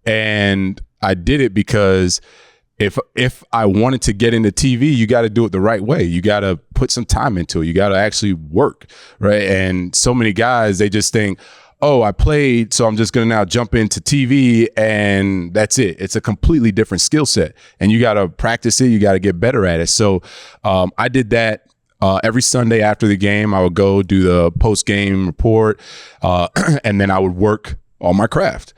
And I did it because if I wanted to get into TV, you got to do it the right way. You got to put some time into it. You got to actually work, right? And so many guys, they just think, oh, I played, so I'm just going to now jump into TV and that's it. It's a completely different skill set, and you got to practice it. You got to get better at it. So I did that every Sunday after the game. I would go do the post-game report, and then I would work on my craft.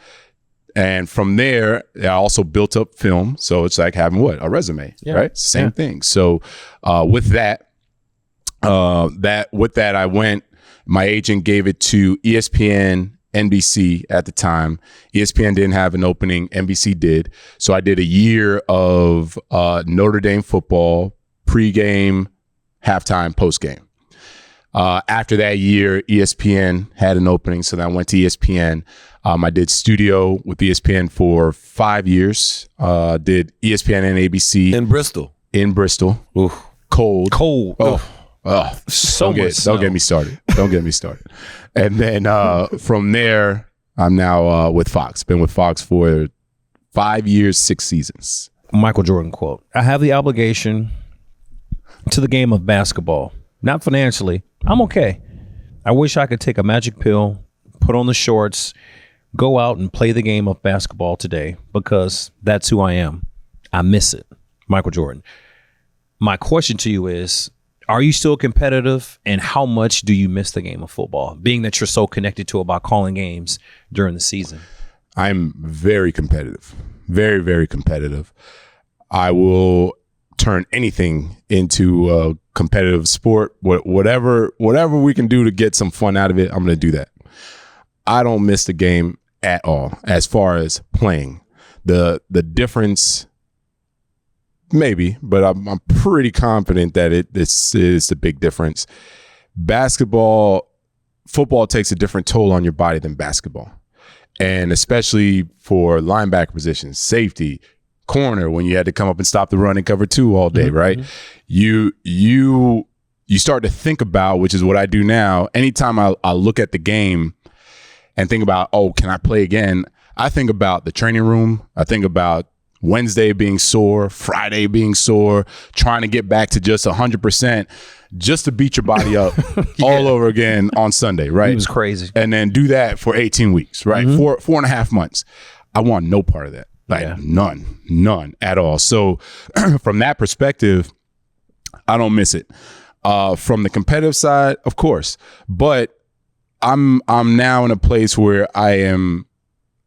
And from there, I also built up film. So it's like having a resume, right? Same thing. So with that, I went. My agent gave it to ESPN, NBC at the time. ESPN didn't have an opening, NBC did. So I did a year of Notre Dame football, pregame, halftime, postgame. After that year, ESPN had an opening, so then I went to ESPN. I did studio with ESPN for 5 years. Did ESPN and ABC. In Bristol. Ooh. cold. So don't get me started. Don't get me started. And then from there, I'm now with Fox. Been with Fox for 5 years, 6 seasons. Michael Jordan quote: "I have the obligation to the game of basketball. Not financially. I'm okay. I wish I could take a magic pill, put on the shorts, go out and play the game of basketball today because that's who I am. I miss it." Michael Jordan. My question to you is, are you still competitive, and how much do you miss the game of football, being that you're so connected to it by calling games during the season? I'm very competitive. Very, very competitive. I will turn anything into a competitive sport. Whatever we can do to get some fun out of it, I'm going to do that. I don't miss the game at all as far as playing. The difference, maybe, but I'm pretty confident that this is the big difference. Football takes a different toll on your body than basketball. And especially for linebacker positions, safety, corner, when you had to come up and stop the run and cover 2 all day, right? You start to think about, which is what I do now. Anytime I look at the game and think about, oh, can I play again? I think about the training room. I think about Wednesday being sore, Friday being sore, trying to get back to just 100%, just to beat your body up all over again on Sunday, right? It was crazy. And then do that for 18 weeks, right? 4.5 months. I want no part of that. Like none at all. So from that perspective, I don't miss it. From the competitive side, of course, but I'm now in a place where I am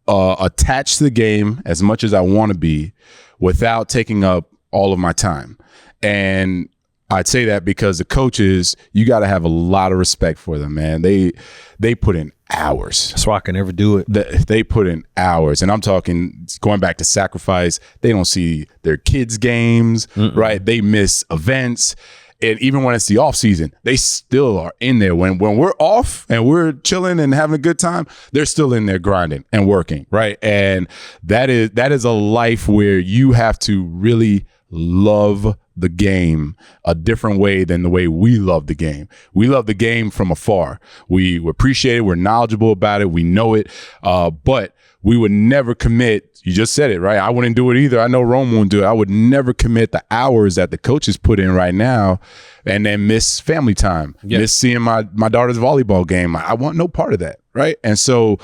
attached to the game as much as I want to be without taking up all of my time. And I'd say that because the coaches, you got to have a lot of respect for them, man. They put in hours. That's why I can never do it. They put in hours. And I'm talking, going back to sacrifice, they don't see their kids' games, right? They miss events. And even when it's the off season, they still are in there. When we're off and we're chilling and having a good time, they're still in there grinding and working, right? And that is a life where you have to really love the game a different way than the way we love the game. We love the game from afar. We appreciate it. We're knowledgeable about it. We know it. But we would never commit. You just said it, right? I wouldn't do it either. I know Rome won't do it. I would never commit the hours that the coaches put in right now and then miss family time, miss seeing my daughter's volleyball game. I want no part of that, right? And so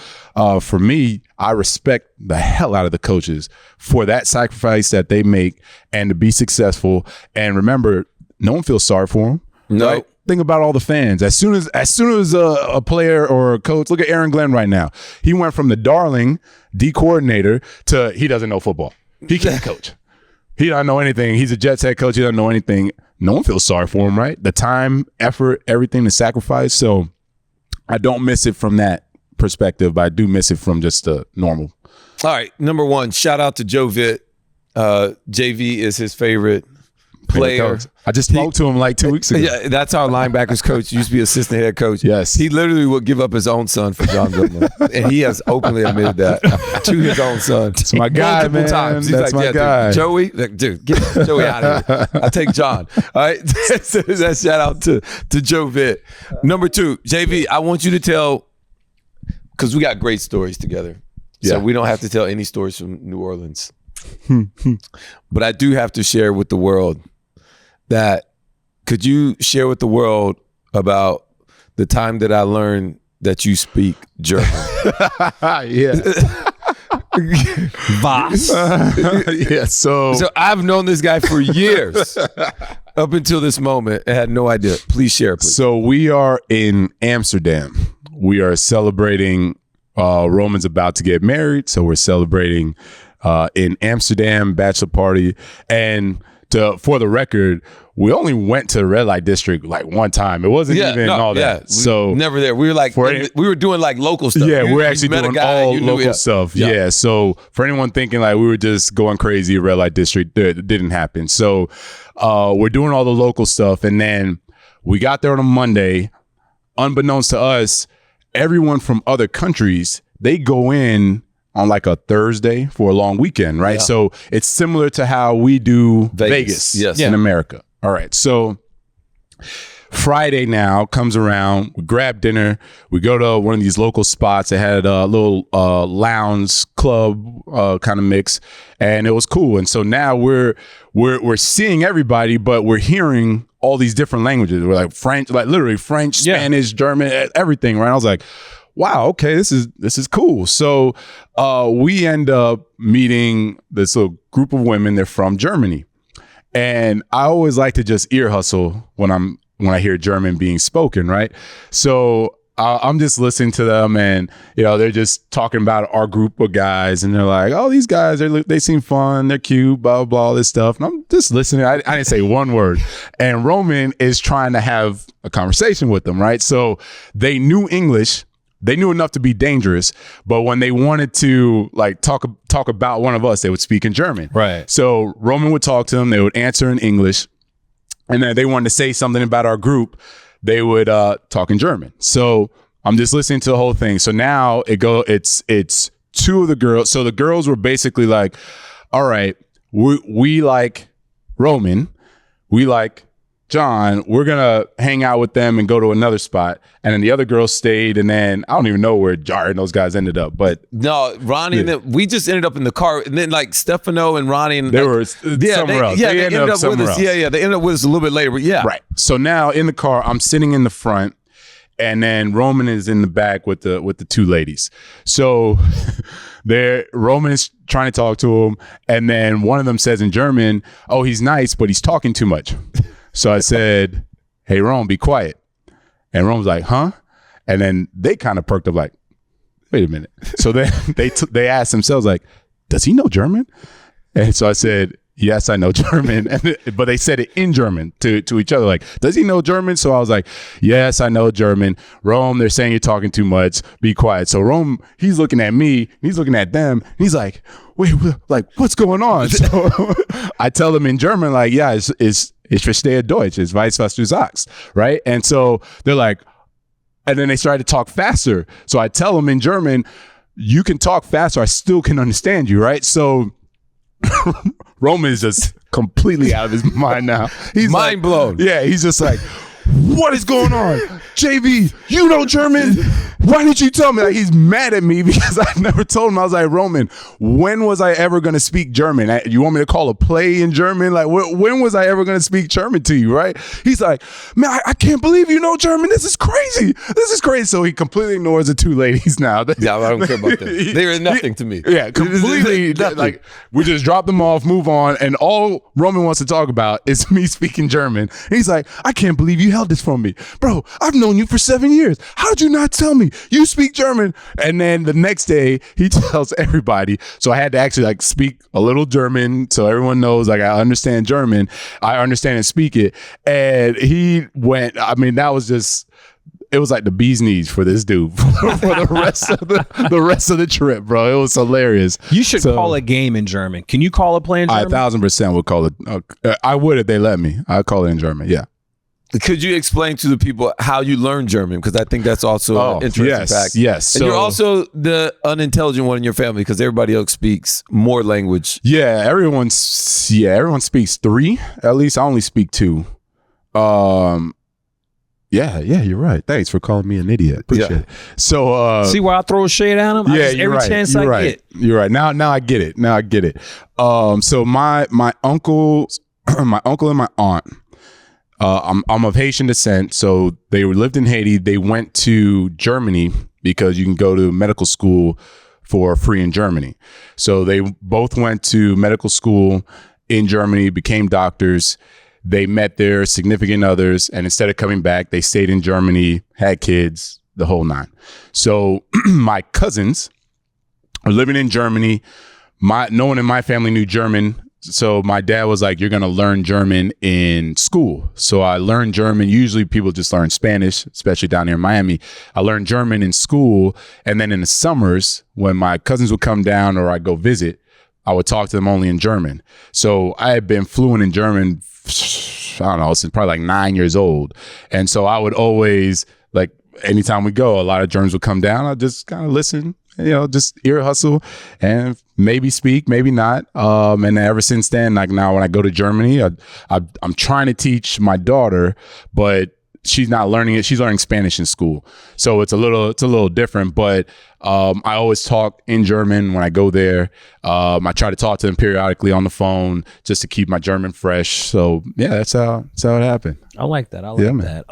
for me, I respect the hell out of the coaches for that sacrifice that they make and to be successful. And remember, no one feels sorry for them. No. Right? Think about all the fans. As soon as a player or a coach, look at Aaron Glenn right now. He went from the darling D coordinator to he doesn't know football. He can't coach. He doesn't know anything. He's a Jets head coach. He doesn't know anything. No one feels sorry for him, right? The time, effort, everything, the sacrifice. So I don't miss it from that perspective, but I do miss it from just the normal. All right, number one, shout out to Joe Vitt. JV is his favorite player. I just spoke to him like 2 weeks ago. Yeah, that's our linebackers coach. Used to be assistant head coach. Yes. He literally would give up his own son for John Vilma. And he has openly admitted that to his own son. It's my guy, man. Times. He's That's like, my guy. Dude, Joey, dude, get Joey out of here. I'll take John. All right. So that shout out to Joe Vitt. Number two, JV, I want you to tell, because we got great stories together. So we don't have to tell any stories from New Orleans. But I do have to share with the world that, could you share with the world about the time that I learned that you speak German? Yeah. Was. Yeah. So I've known this guy for years up until this moment and had no idea. Please share, please. So we are in Amsterdam. We are celebrating Roman's about to get married. So we're celebrating in Amsterdam, bachelor party. And for the record, we only went to the red light district like one time. It wasn't even all that. Yeah. So never there. We were like, we were doing like local stuff. Yeah, we're actually doing all local stuff. Yeah. So for anyone thinking like we were just going crazy at red light district, it didn't happen. So we're doing all the local stuff. And then we got there on a Monday. Unbeknownst to us, everyone from other countries, they go in on like a Thursday for a long weekend, right? Yeah. So it's similar to how we do Vegas in America. All right. So Friday now comes around. We grab dinner. We go to one of these local spots. It had a little lounge club kind of mix, and it was cool. And so now we're seeing everybody, but we're hearing all these different languages. We're like French, like literally French, Spanish, German, everything. Right? I was like, wow, okay, this is cool. So we end up meeting this little group of women. They're from Germany, and I always like to just ear hustle when I hear German being spoken, right? So I'm just listening to them, and they're just talking about our group of guys, and they're like, "Oh, these guys, they seem fun, they're cute, blah blah blah, all this stuff." And I'm just listening. I didn't say one word, and Roman is trying to have a conversation with them, right? So they knew English. They knew enough to be dangerous, but when they wanted to like talk about one of us, they would speak in German. Right. So Roman would talk to them. They would answer in English. And then they wanted to say something about our group, they would talk in German. So I'm just listening to the whole thing. So now it's two of the girls. So the girls were basically like, all right, we like Roman, we like John, we're gonna hang out with them and go to another spot. And then the other girls stayed, and then I don't even know where Jar and those guys ended up. But no, Ronnie and we just ended up in the car, and then like Stefano and Ronnie and they were somewhere else. Yeah, they ended up with us. Yeah, they ended up with us a little bit later. But yeah, right. So now in the car, I'm sitting in the front, and then Roman is in the back with the two ladies. So Roman is trying to talk to him, and then one of them says in German, "Oh, he's nice, but he's talking too much." So I said, "Hey, Rome, be quiet." And Rome's like, "Huh?" And then they kind of perked up like, "Wait a minute." So then they asked themselves like, "Does he know German?" And so I said, "Yes, I know German." But they said it in German to each other like, "Does he know German?" So I was like, "Yes, I know German." "Rome, they're saying you're talking too much. Be quiet." So Rome, he's looking at me, he's looking at them. He's like, "Wait, like what's going on?" So I tell them in German like, "Yeah, ich verstehe Deutsch. Ich weiß, was du sagst." Right? And so they're like, and then they started to talk faster. So I tell them in German, "You can talk faster. I still can understand you." Right? So Roman is just completely out of his mind now. He's mind blown. Yeah, he's just like, "What is going on? JB, you know German? Why didn't you tell me?" Like, he's mad at me because I never told him. I was like, "Roman, when was I ever going to speak German? You want me to call a play in German? Like, when was I ever going to speak German to you?" Right? He's like, "Man, I can't believe you know German. This is crazy. This is crazy." So he completely ignores the two ladies now. Yeah, I don't care about them. They are nothing to me. Yeah, completely. Like, we just drop them off, move on, and all Roman wants to talk about is me speaking German. And he's like, "I can't believe you held this from me. Bro, I've known you for 7 years. How did you not tell me? You speak German." And then the next day he tells everybody. So I had to actually like speak a little German so everyone knows like I understand German. I understand and speak it. And he went, I mean, that was just, it was like the bee's knees for this dude for the rest of the trip, bro. It was hilarious. You should call a game in German. Can you call a play in German? 1,000% would call it. I would if they let me. I'd call it in German. Yeah. Could you explain to the people how you learn German? Because I think that's also an interesting fact. Yes. And you're also the unintelligent one in your family because everybody else speaks more language. Yeah, everyone speaks 3. At least I only speak 2. Yeah, you're right. Thanks for calling me an idiot. Appreciate it. So see why I throw shade at him? Yeah, every chance I get. You're right. Now I get it. So my uncle and my aunt, I'm of Haitian descent, so they lived in Haiti. They went to Germany because you can go to medical school for free in Germany. So they both went to medical school in Germany, became doctors. They met their significant others, and instead of coming back, they stayed in Germany, had kids, the whole 9. So my cousins are living in Germany. No one in my family knew German. So my dad was like, "You're going to learn German in school." So I learned German. Usually people just learn Spanish, especially down here in Miami. I learned German in school. And then in the summers, when my cousins would come down or I'd go visit, I would talk to them only in German. So I had been fluent in German, I don't know, since probably like 9 years old. And so I would always, like, anytime we go, a lot of Germans would come down. I'd just kind of listen just ear hustle and maybe speak, maybe not. And ever since then, like now when I go to Germany, I'm trying to teach my daughter, but she's not learning it. She's learning Spanish in school. So it's a little different, but I always talk in German when I go there. I try to talk to them periodically on the phone just to keep my German fresh. So yeah, that's how it happened. I like that. That.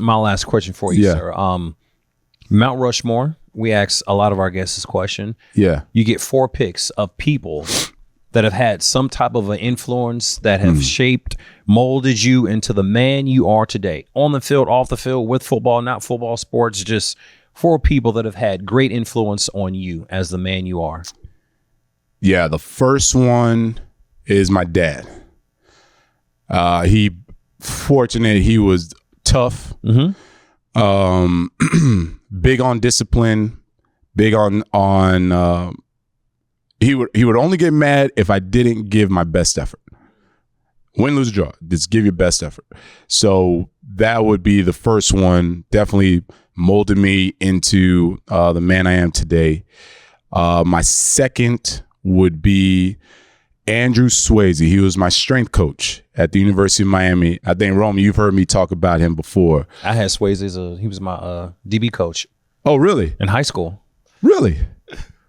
My last question for you, sir. Mount Rushmore. We ask a lot of our guests this question. Yeah. You get 4 picks of people that have had some type of an influence that have shaped, molded you into the man you are today. On the field, off the field, with football, not football, sports, just 4 people that have had great influence on you as the man you are. Yeah, the first one is my dad. He was tough, big on discipline, big on he would only get mad if I didn't give my best effort. Win, lose, or draw, just give your best effort. So that would be the first one. Definitely molded me into the man I am today. My second would be Andrew Swayze. He was my strength coach at the University of Miami. I think, Rome, you've heard me talk about him before. I had Swayze he was my DB coach. Oh, really? In high school. Really?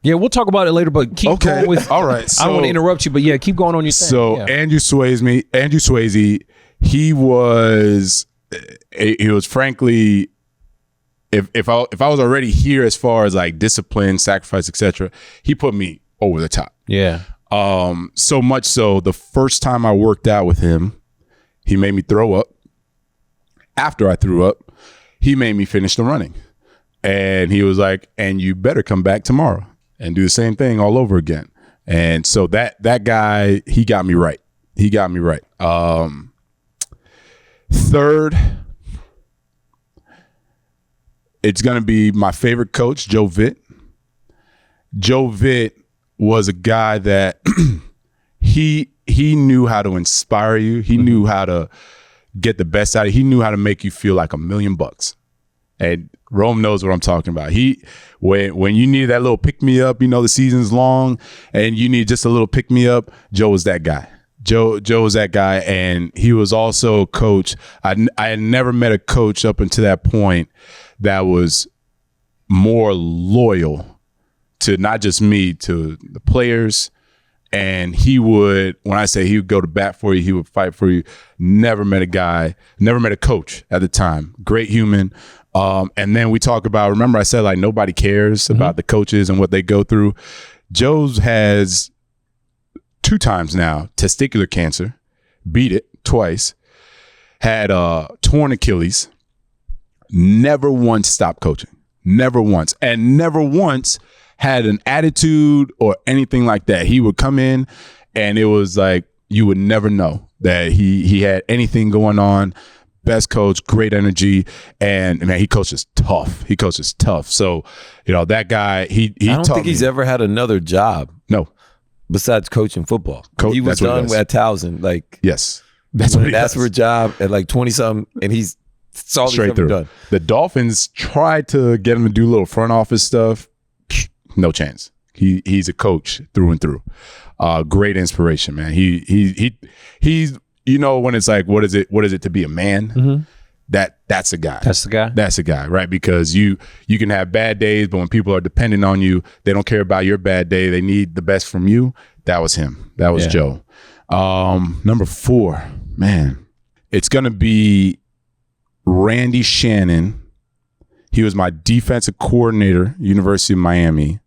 Yeah, we'll talk about it later, but keep going with. All right. So, I don't want to interrupt you, but yeah, keep going on your thing. So Andrew Swayze, he was frankly, if I was already here as far as like discipline, sacrifice, etc., he put me over the top. Yeah. So much so, the first time I worked out with him, he made me throw up. After I threw up, he made me finish the running. And he was like, and you better come back tomorrow and do the same thing all over again. And so that guy, he got me right. Third, it's going to be my favorite coach, Joe Vitt. Joe Vitt was a guy that he knew how to inspire you. He knew how to get the best out of you. He knew how to make you feel like $1 million. And Rome knows what I'm talking about. When you need that little pick me up, the season's long and you need just a little pick me up, Joe was that guy. Joe was that guy, and he was also a coach. I had never met a coach up until that point that was more loyal to not just me, to the players. And when I say he would go to bat for you, he would fight for you. Never met a coach at the time. Great human. And then we talk about, remember I said like nobody cares about the coaches and what they go through. Joe's has 2 times now testicular cancer, beat it twice, had torn Achilles, never once stopped coaching, never once, and never once had an attitude or anything like that. He would come in and it was like you would never know that he had anything going on. Best coach, great energy, and man, he coaches tough. So, that guy, I don't think he's ever had another job. No. Besides coaching football. He was done at Towson. Yes. That's what he asked for a job at like 20-something, and he's straight through. Done. The Dolphins tried to get him to do little front office stuff. No chance. He's a coach through and through. Great inspiration, man. He's when it's like, what is it to be a man? Mm-hmm. That's the guy. That's the guy, right? Because you can have bad days, but when people are dependent on you, they don't care about your bad day. They need the best from you. That was him. That was Joe. Number 4, man, it's going to be Randy Shannon. He was my defensive coordinator, University of Miami.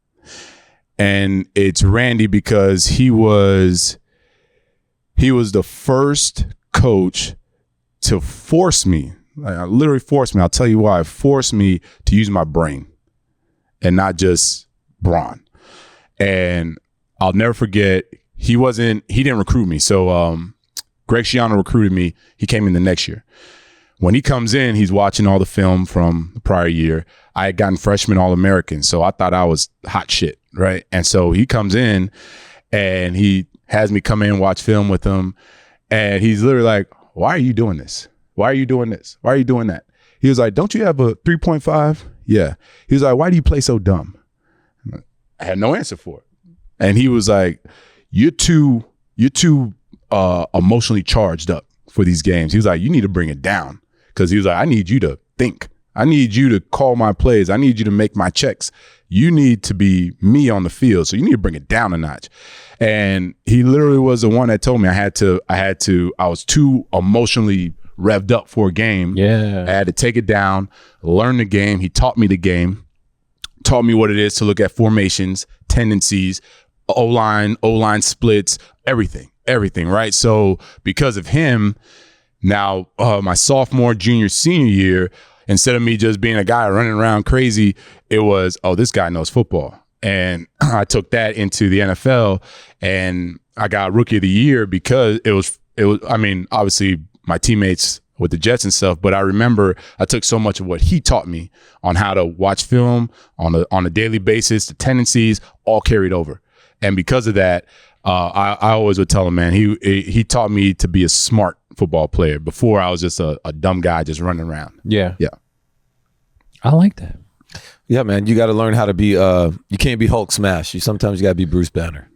And it's Randy because he was the first coach to force me, literally forced me. I'll tell you why. Forced me to use my brain and not just brawn. And I'll never forget, he didn't recruit me. So Greg Schiano recruited me. He came in the next year. When he comes in, he's watching all the film from the prior year. I had gotten freshman All-American, so I thought I was hot shit, right? And so he comes in and he has me come in and watch film with him. And he's literally like, why are you doing this? Why are you doing this? Why are you doing that? He was like, don't you have a 3.5? Yeah. He was like, why do you play so dumb? I had no answer for it. And he was like, you're too emotionally charged up for these games. He was like, you need to bring it down. Because he was like, I need you to think. I need you to call my plays. I need you to make my checks. You need to be me on the field. So you need to bring it down a notch. And he literally was the one that told me I was too emotionally revved up for a game. Yeah. I had to take it down, learn the game. He taught me the game, taught me what it is to look at formations, tendencies, O-line splits, everything, right? So because of him, now my sophomore, junior, senior year, instead of me just being a guy running around crazy, it was, this guy knows football. And I took that into the NFL, and I got Rookie of the Year because it was, I mean, obviously my teammates with the Jets and stuff, but I remember I took so much of what he taught me on how to watch film on a daily basis, the tendencies all carried over. And because of that, I always would tell him, man, he taught me to be a smart football player. Before I was just a dumb guy just running around. Yeah. Yeah. I like that. Yeah, man, you got to learn how to be, you can't be Hulk Smash. Sometimes you got to be Bruce Banner.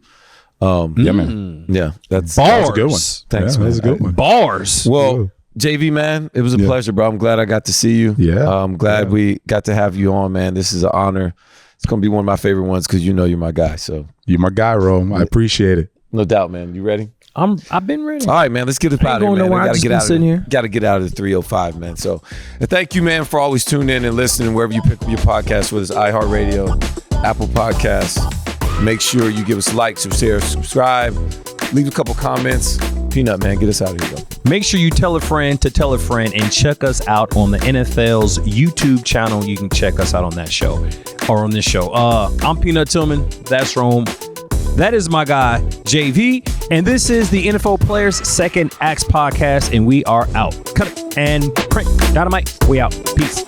Yeah, man. Yeah. That's a good one. Thanks, man. That's a good one. Bars. Well, JV, man, it was a pleasure, bro. I'm glad I got to see you. Yeah. I'm glad we got to have you on, man. This is an honor. It's going to be one of my favorite ones because you know you're my guy. So you're my guy, Rome. I appreciate it. No doubt, man. You ready? I've been ready. All right, man. Let's get it out of here, man. We got to get out of here. Got to get out of the 305, man. So, and thank you, man, for always tuning in and listening wherever you pick up your podcast, whether it's iHeartRadio, Apple Podcasts. Make sure you give us a like, share, subscribe, leave a couple comments. Peanut, man, get us out of here, though. Make sure you tell a friend to tell a friend and check us out on the NFL's YouTube channel. You can check us out on that show or on this show. I'm Peanut Tillman. That's Rome. That is my guy, JV. And this is the NFL Players Second Acts Podcast. And we are out. Cut it and print. Dynamite. We out. Peace.